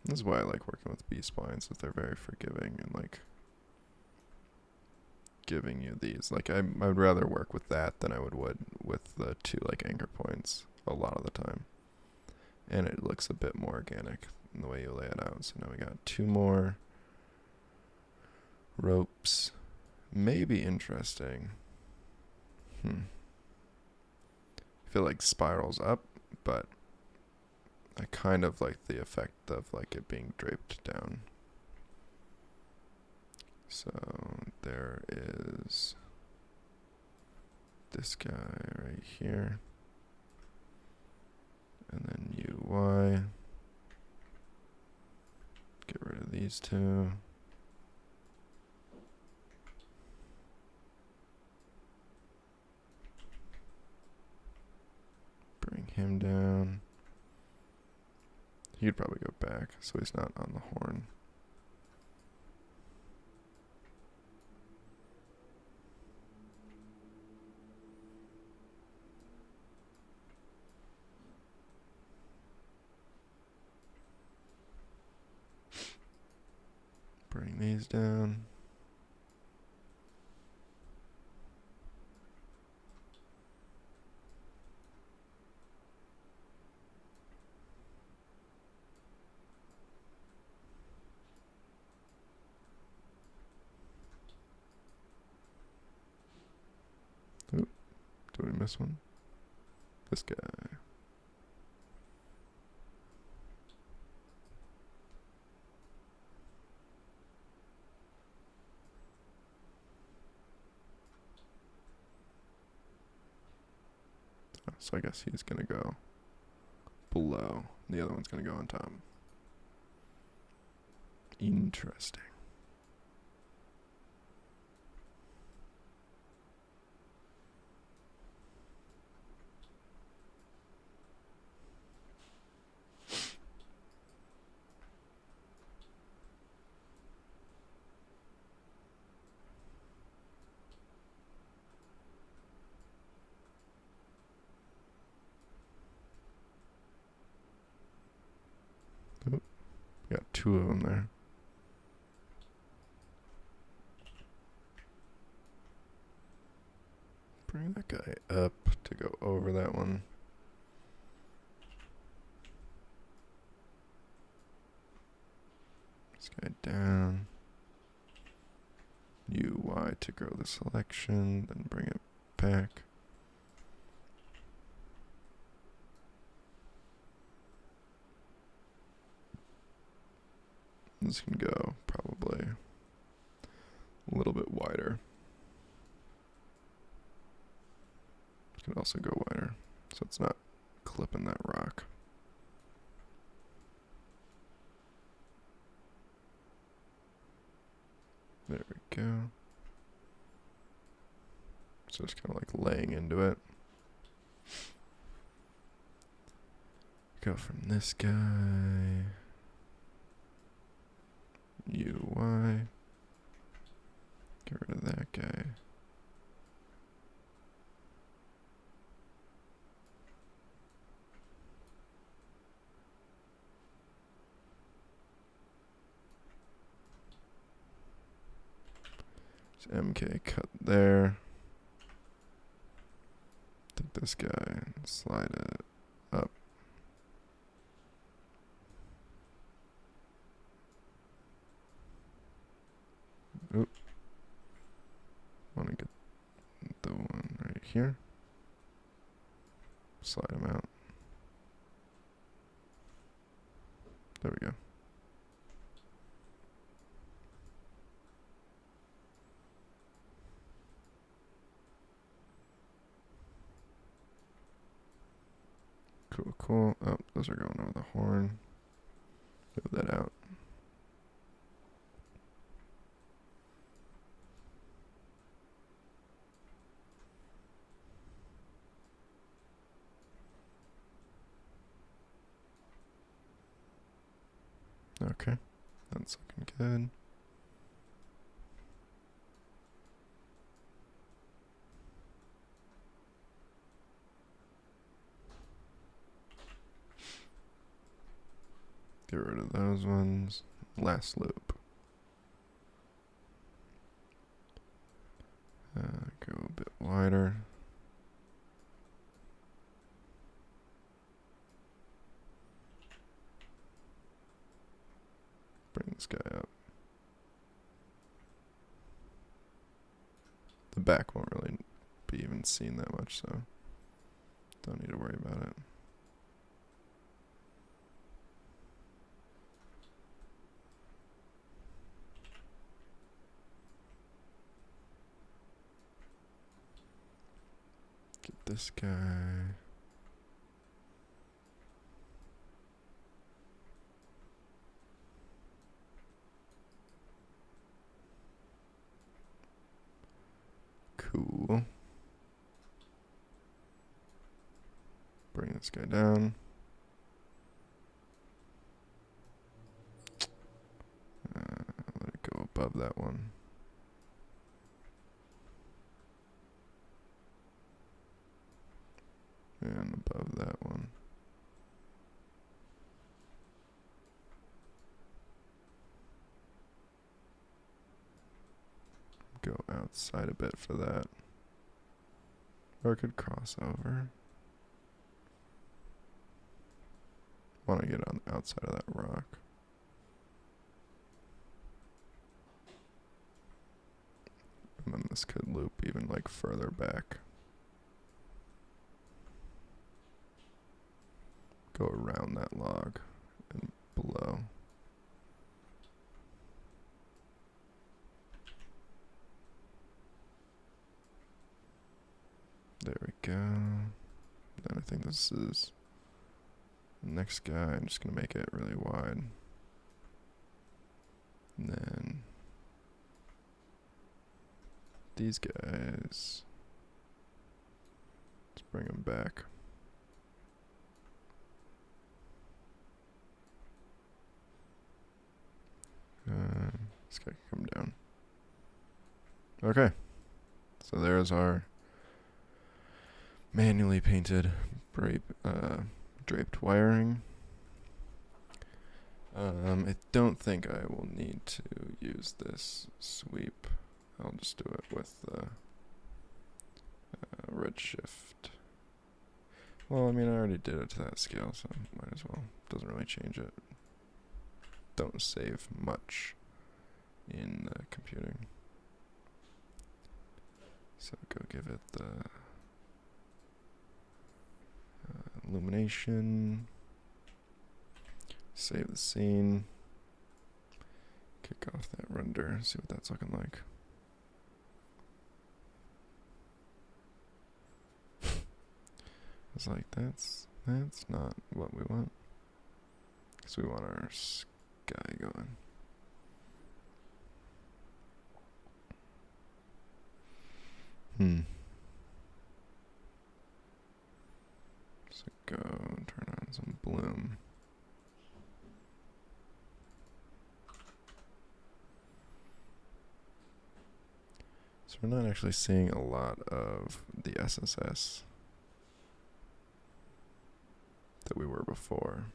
This is why I like working with B-splines, is they're very forgiving and like giving you these. Like I would rather work with that than I would with the two like anchor points a lot of the time. And it looks a bit more organic in the way you lay it out. So now we got two more ropes. Maybe interesting. I feel like spirals up, but I kind of like the effect of like it being draped down. So there is this guy right here. And then UY. Get rid of these two. Bring him down. He'd probably go back, so he's not on the horn. Bring these down. Oop, did we miss one? This guy. So I guess he's gonna go below. The other one's gonna go on top. Interesting. Got 2 of them there. Bring that guy up to go over that one. This guy down. UI to grow the selection, then bring it back. This can go probably a little bit wider. It can also go wider, so it's not clipping that rock. There we go. So it's kind of like laying into it. Go from this guy. UI. Get rid of that guy. MK cut there. Take this guy and slide it up. Oop. Want to get the one right here. Slide him out. There we go. Cool, cool. Oh, those are going over the horn. Move that out. Okay, that's looking good. Get rid of those ones. Last loop. Go a bit wider. Bring this guy up. The back won't really be even seen that much, so don't need to worry about it. Get this guy. Cool. Bring this guy down. Let it go above that one. And above that one. Go outside a bit for that. Or I could cross over. Want to get on the outside of that rock. And then this could loop even like further back. Go around that log and below. There we go. Then I think this is the next guy. I'm just going to make it really wide. And then these guys, let's bring them back. This guy can come down. Okay, so there's our manually painted draped wiring. I don't think I will need to use this sweep. I'll just do it with the Redshift. Well, I mean, I already did it to that scale, so might as well. Doesn't really change it. Don't save much in the computing. So go give it the illumination. Save the scene. Kick off that render. See what that's looking like. It's like that's not what we want. Because we want our sky going. So go turn on some bloom. So we're not actually seeing a lot of the SSS that we were before.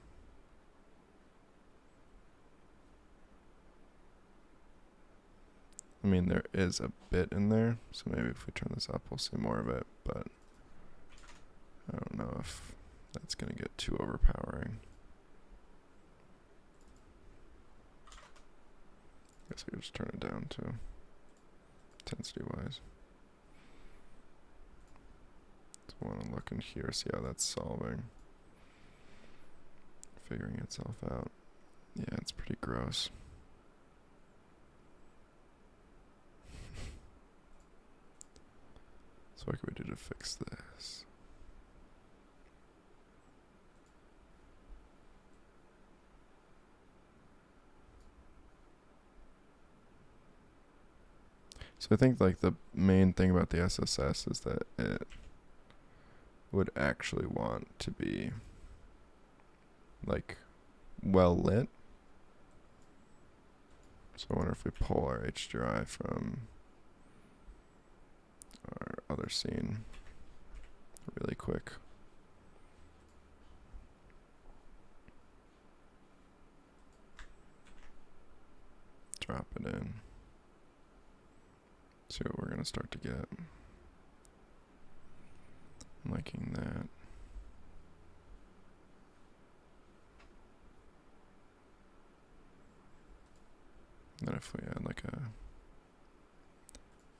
I mean, there is a bit in there, so maybe if we turn this up, we'll see more of it, but I don't know if that's going to get too overpowering. I guess we could just turn it down too, intensity-wise. So I want to look in here, see how that's solving. Figuring itself out. Yeah, it's pretty gross. So what can we do to fix this? So I think like the main thing about the SSS is that it would actually want to be like well lit. So I wonder if we pull our HDRI from our other scene really quick. Drop it in. See what we're going to start to get. I'm liking that. Then if we add like a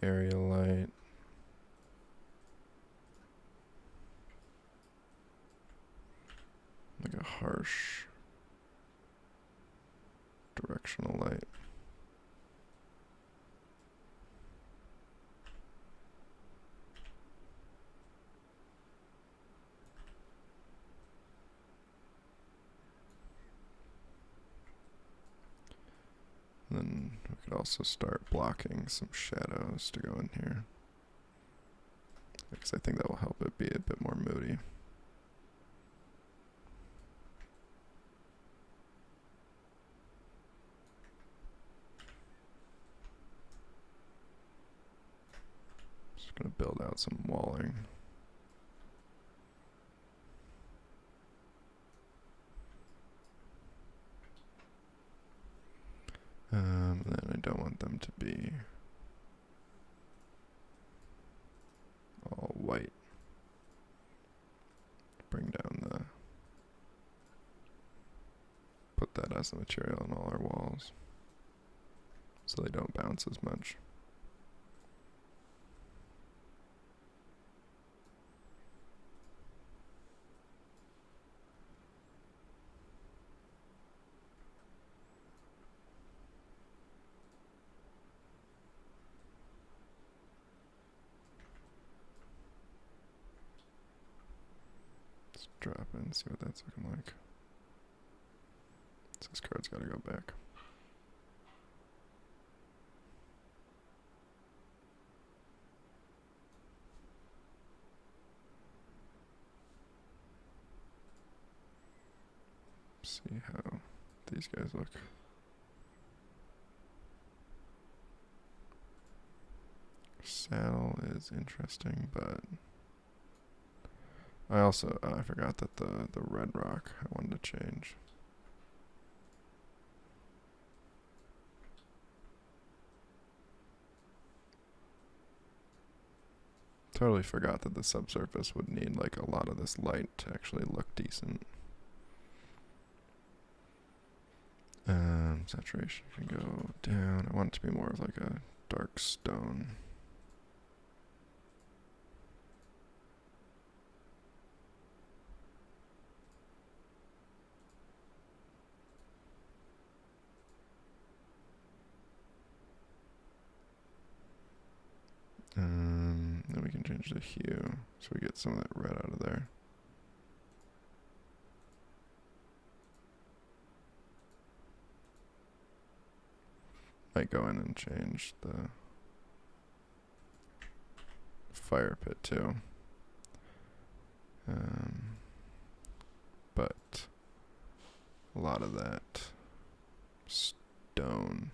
area light, like a harsh directional light. And then we could also start blocking some shadows to go in here, because I think that will help it be a bit more moody. Just gonna build out some walling. Then I don't want them to be all white. Bring down put that as the material on all our walls, so they don't bounce as much. Let's drop it and see what that's looking like. So this card's got to go back. See how these guys look. Saddle is interesting, but I also I forgot that the red rock I wanted to change. Totally forgot that the subsurface would need like a lot of this light to actually look decent. Saturation can go down. I want it to be more of like a dark stone. Then we can change the hue so we get some of that red out of there. Might go in and change the fire pit too. But a lot of that stone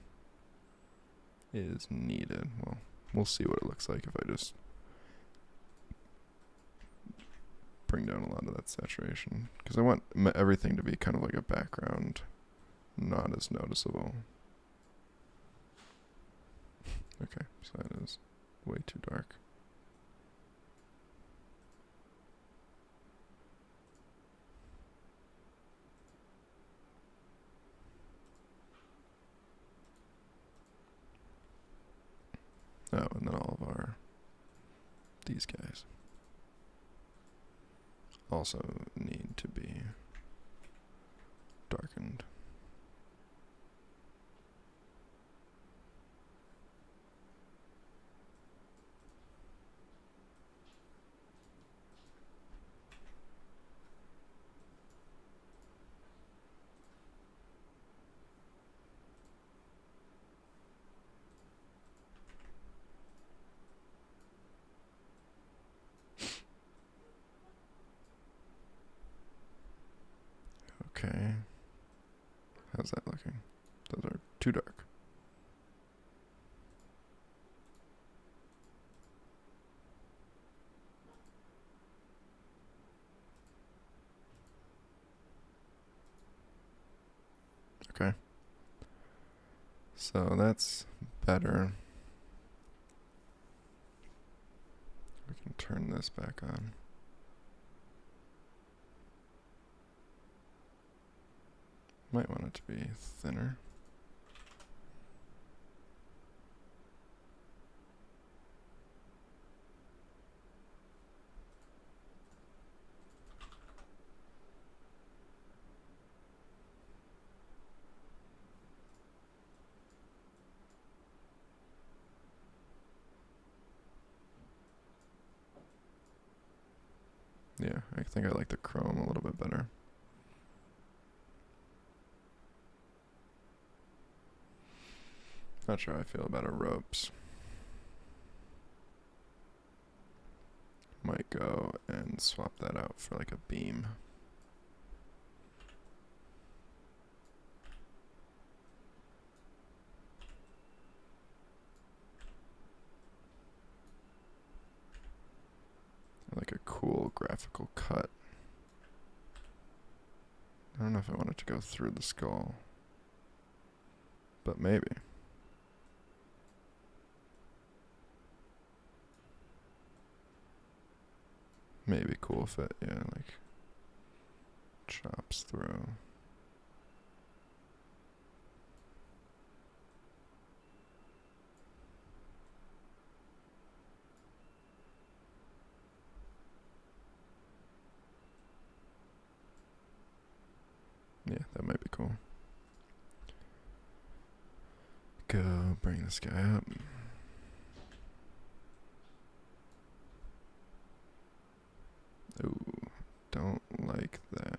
is needed. Well, we'll see what it looks like if I just bring down a lot of that saturation. Because I want everything to be kind of like a background, not as noticeable. Okay, so that is way too dark. Oh, and then all of these guys also need to be darkened. Okay. How's that looking? Those are too dark. Okay. So that's better. We can turn this back on. Might want it to be thinner. Yeah, I think I like the chrome a little bit better. Not sure how I feel about our ropes. Might go and swap that out for like a beam. I like a cool graphical cut. I don't know if I want it to go through the skull, but maybe. Maybe cool if it, yeah, like chops through. Yeah, that might be cool. Go bring this guy up. Ooh, don't like that.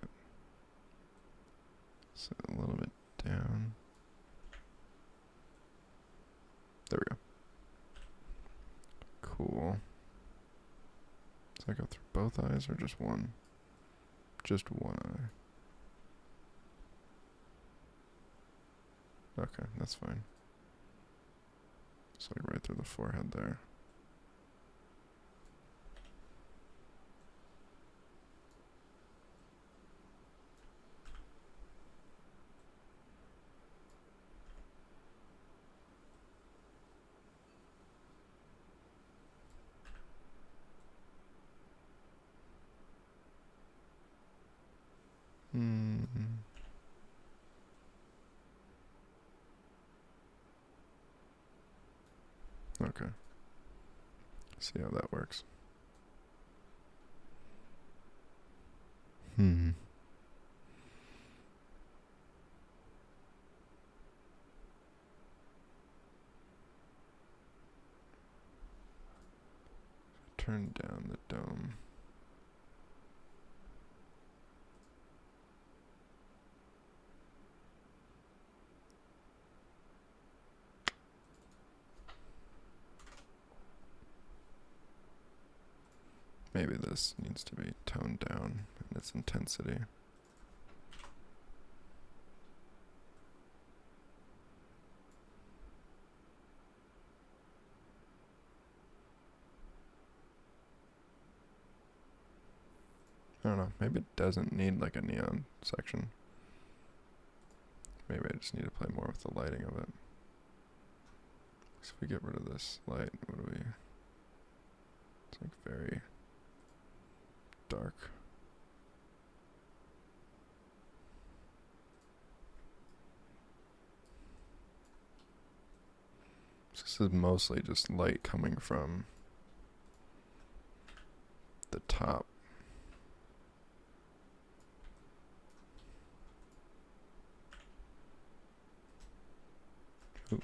So a little bit down. There we go. Cool. Does that go through both eyes or just one? Just one eye. Okay, that's fine. It's like right through the forehead there. Okay. See how that works. Turn down the dome. Maybe this needs to be toned down in its intensity. I don't know, maybe it doesn't need like a neon section. Maybe I just need to play more with the lighting of it. So if we get rid of this light, what do we... It's like very dark. So this is mostly just light coming from the top. Ooh.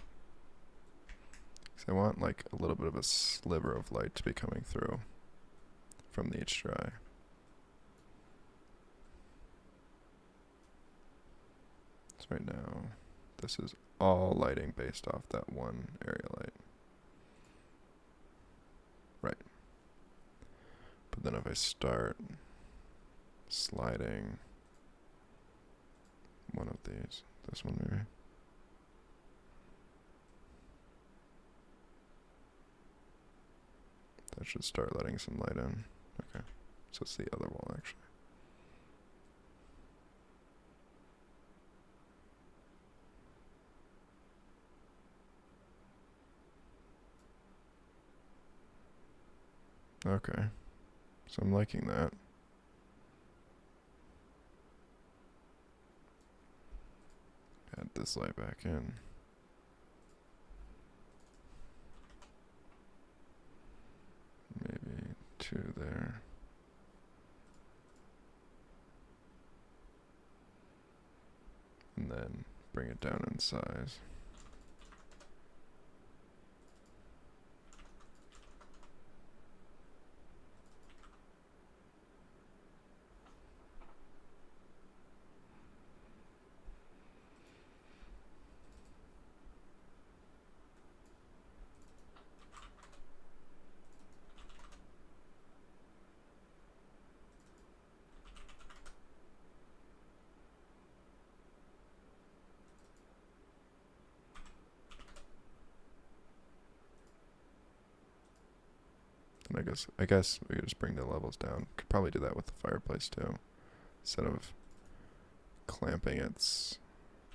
So I want like a little bit of a sliver of light to be coming through from the HDRI. So right now, this is all lighting based off that one area light. Right. But then if I start sliding one of these, this one maybe. That should start letting some light in. Okay, so it's the other wall actually. Okay, so I'm liking that. Add this light back in. Maybe 2 there. And then bring it down in size. I guess we could just bring the levels down. Could probably do that with the fireplace too, instead of clamping its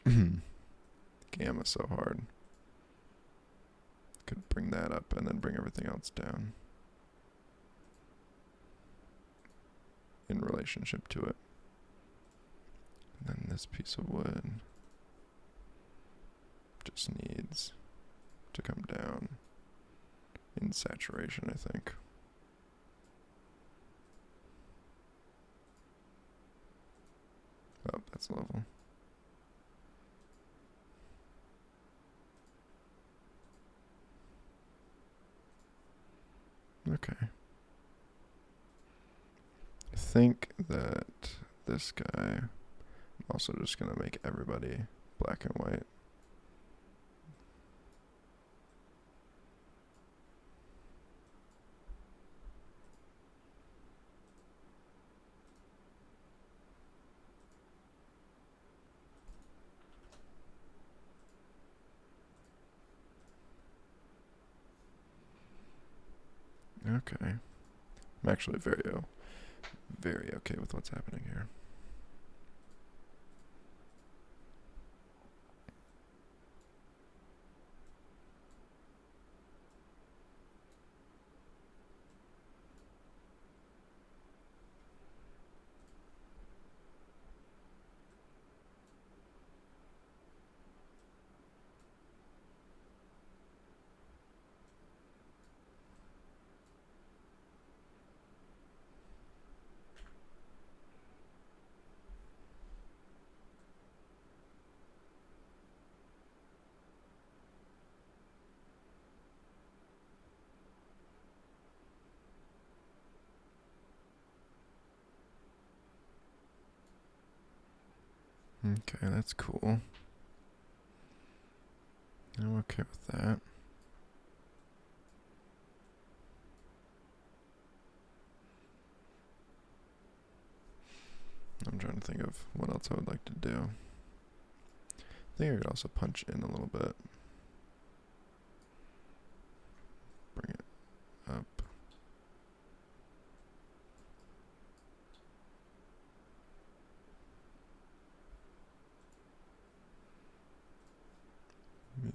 gamma so hard. Could bring that up and then bring everything else down in relationship to it. And then this piece of wood just needs to come down in saturation, I think. Oh, that's level. Okay. I think that this guy, I'm also just going to make everybody black and white. Okay. I'm actually very okay with what's happening here. Okay, that's cool. I'm okay with that. I'm trying to think of what else I would like to do. I think I could also punch in a little bit. Bring it up.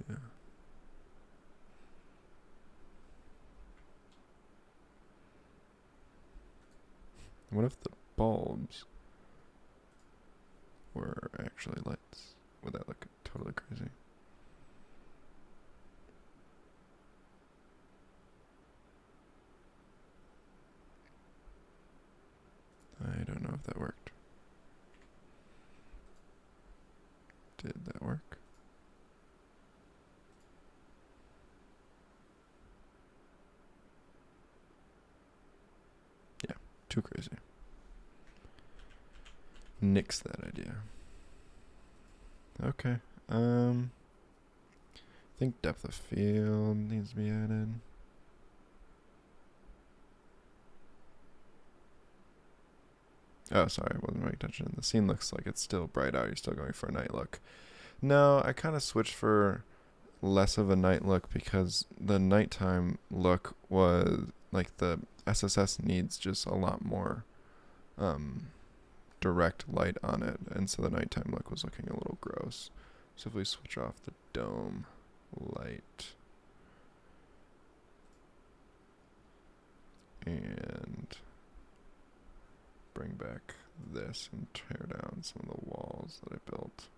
Yeah. What if the bulbs were actually lights? Would that look totally crazy? I don't know if that worked. Did that work? Yeah, too crazy. Nix that idea. Okay. I think depth of field needs to be added. Oh, sorry, I wasn't paying attention. The scene looks like it's still bright out. You're still going for a night look. No, I kind of switched for less of a night look because the nighttime look was like the SSS needs just a lot more direct light on it, and so the nighttime look was looking a little gross. So if we switch off the dome light and bring back this and tear down some of the walls that I built.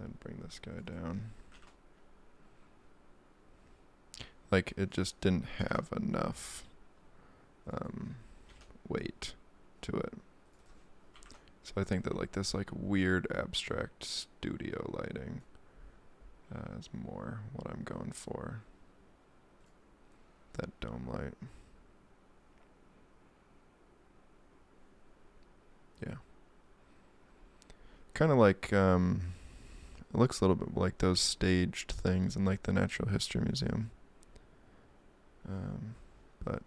And bring this guy down. Like, it just didn't have enough weight to it. So I think that like this like weird abstract studio lighting is more what I'm going for. That dome light. Yeah. Kind of like, it looks a little bit like those staged things in like the Natural History Museum. But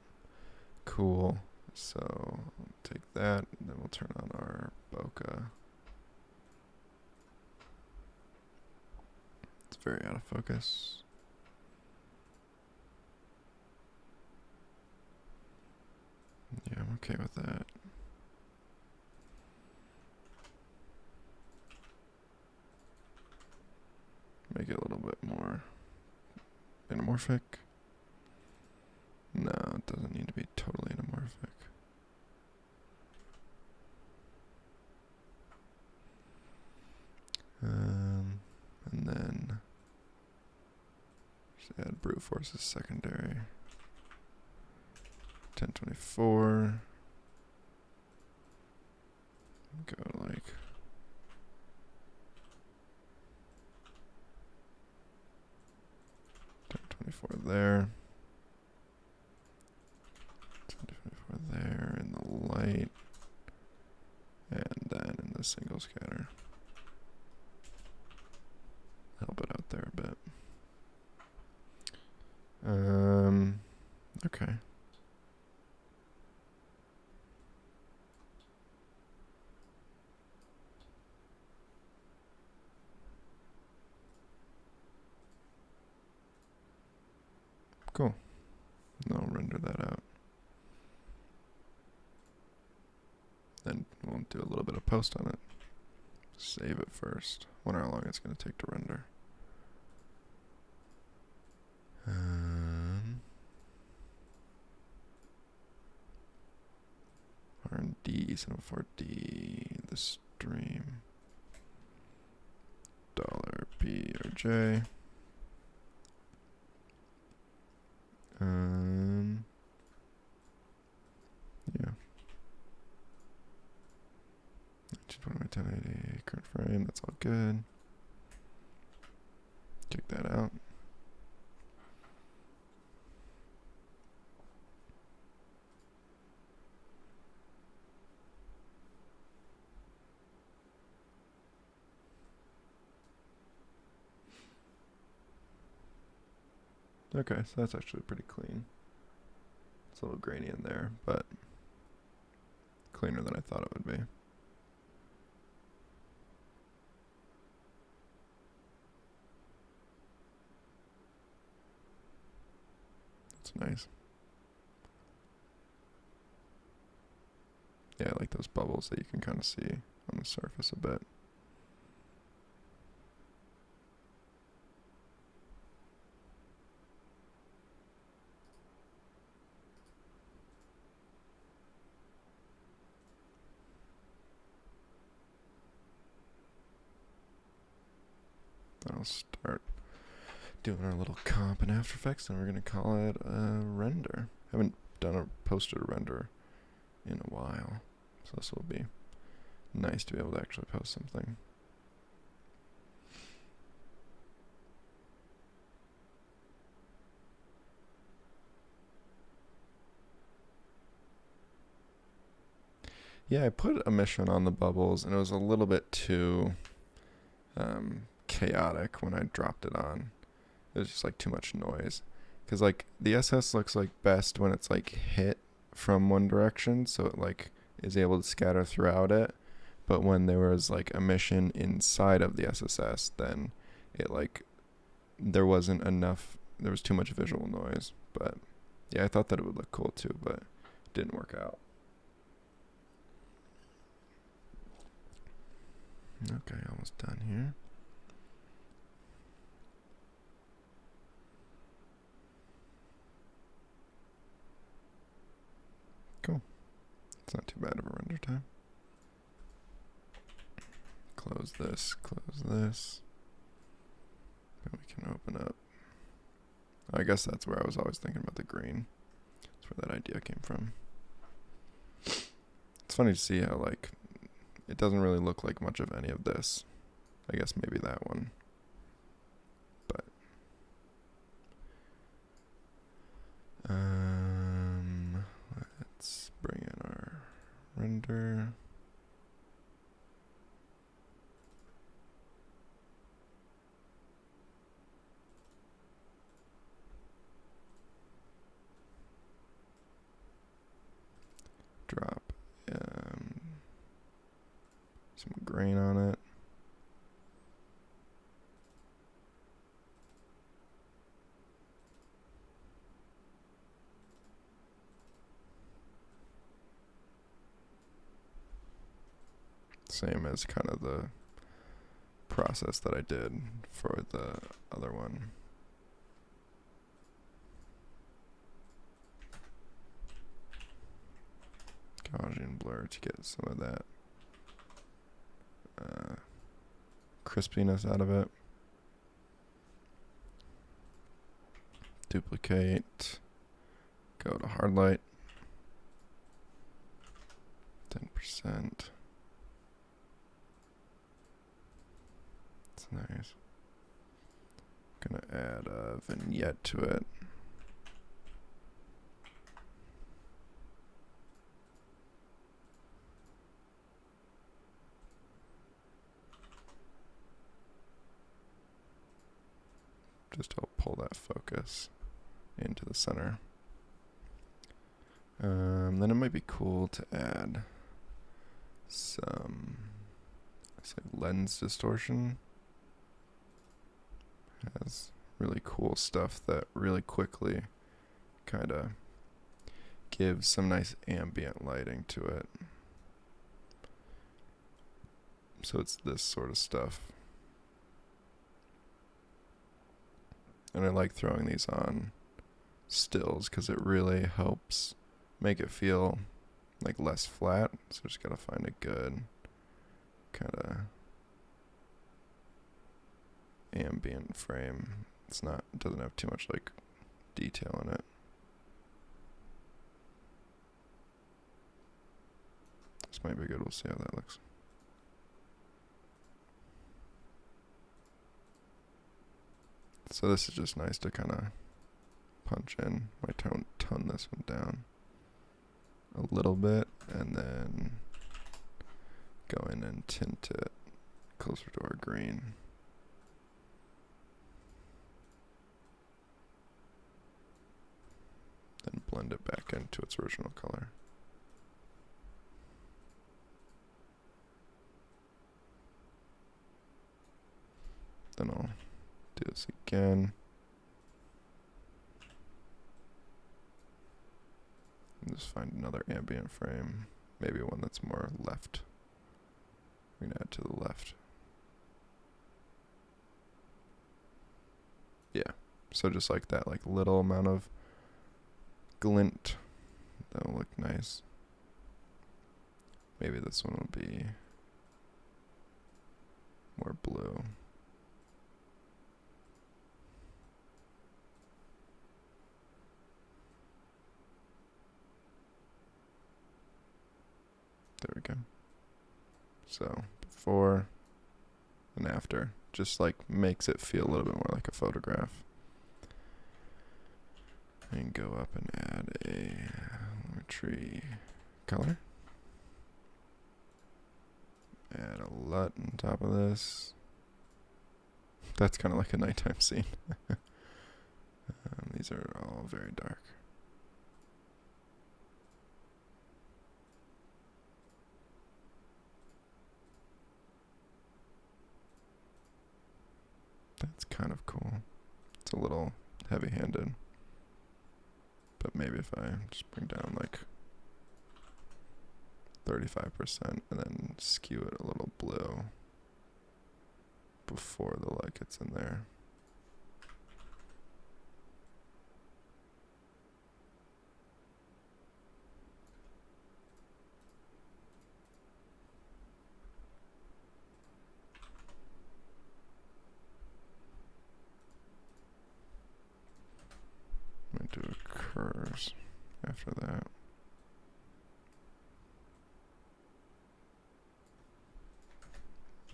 cool. So I'll take that, and then we'll turn on our bokeh. It's very out of focus. Yeah, I'm okay with that. Make it a little bit more anamorphic. No, it doesn't need to be totally anamorphic. And then just add brute force as secondary. 1024. Go like 1024 there. 1024 there in the light. And then in the single scatter. Help it out there a bit. Okay. Cool. And I'll render that out. Then we'll do a little bit of post on it. Save it first. Wonder how long it's going to take to render. R&D, Cinema 4D, the stream. $PRJ. Yeah. 1920 by 1080 current frame, that's all good. Check that out. Okay, so that's actually pretty clean. It's a little grainy in there, but cleaner than I thought it would be. That's nice. Yeah, I like those bubbles that you can kind of see on the surface a bit. I'll start doing our little comp in After Effects, and we're going to call it a render. Haven't posted a render in a while, so this will be nice to be able to actually post something. Yeah, I put a mission on the bubbles, and it was a little bit too chaotic when I dropped it on. It was just like too much noise. Because like the SS looks like best when it's like hit from one direction, so it like is able to scatter throughout it. But when there was like a mission inside of the SSS, then it like there wasn't enough. There was too much visual noise. But yeah, I thought that it would look cool too, but it didn't work out. Okay, almost done here. Cool. It's not too bad of a render time. Close this, close this. And we can open up. I guess that's where I was always thinking about the green. That's where that idea came from. It's funny to see how like it doesn't really look like much of any of this. I guess maybe that one. But let's bring in our render. Drop some grain on it. Same as kind of the process that I did for the other one. Gaussian blur to get some of that crispiness out of it. Duplicate. Go to hard light. 10%. It's nice. Gonna add a vignette to it. Just to pull that focus into the center. Then it might be cool to add some lens distortion. Has really cool stuff that really quickly kind of gives some nice ambient lighting to it. So it's this sort of stuff. And I like throwing these on stills because it really helps make it feel like less flat. So just gotta find a good kind of ambient frame. It doesn't have too much like detail in it. This might be good. We'll see how that looks. So this is just nice to kind of punch in. Might tone this one down a little bit and then go in and tint it closer to our green. then blend it back into its original color. Then I'll do this again. And just find another ambient frame, maybe one that's more left. We can add to the left. Yeah, so just like that, like little amount of glint. That will look nice. Maybe this one will be more blue. There we go. So before and after, just like makes it feel a little bit more like a photograph. And go up and add a tree color. Add a LUT on top of this. That's kind of like a nighttime scene. These are all very dark. That's kind of cool. It's a little heavy-handed. But maybe if I just bring down like 35% and then skew it a little blue before the light gets in there. I'm going to do a curves after that.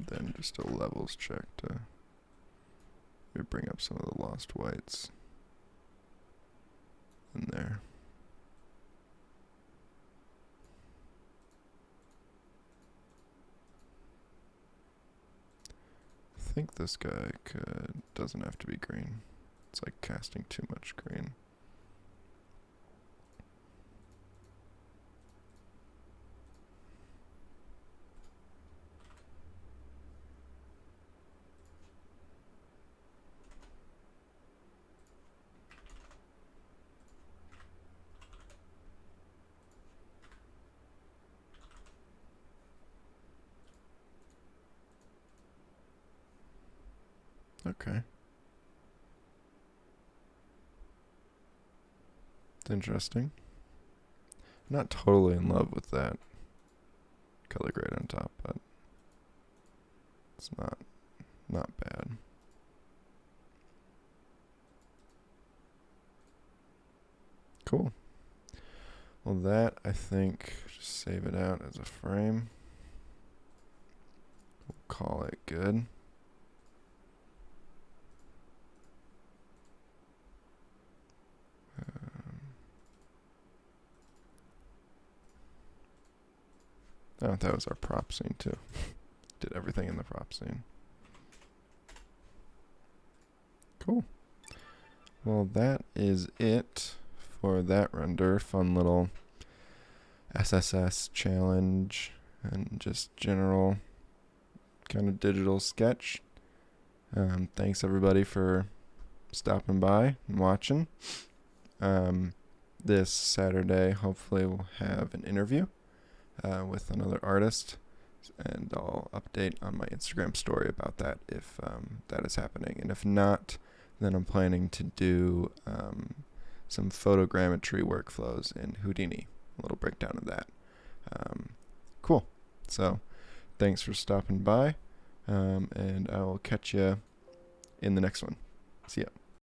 Then just a levels check to maybe bring up some of the lost whites in there. I think this guy doesn't have to be green. It's like casting too much green. Okay. It's interesting. I'm not totally in love with that color grade on top, but it's not bad. Cool. Well, that, I think, just save it out as a frame. We'll call it good. Oh, that was our prop scene too. Did everything in the prop scene. Cool. Well, that is it for that render. Fun little SSS challenge and just general kind of digital sketch. Thanks everybody for stopping by and watching. This Saturday, hopefully we'll have an interview with another artist, and I'll update on my Instagram story about that if that is happening. And if not, then I'm planning to do some photogrammetry workflows in Houdini, a little breakdown of that. Cool. So thanks for stopping by, and I will catch you in the next one. See ya.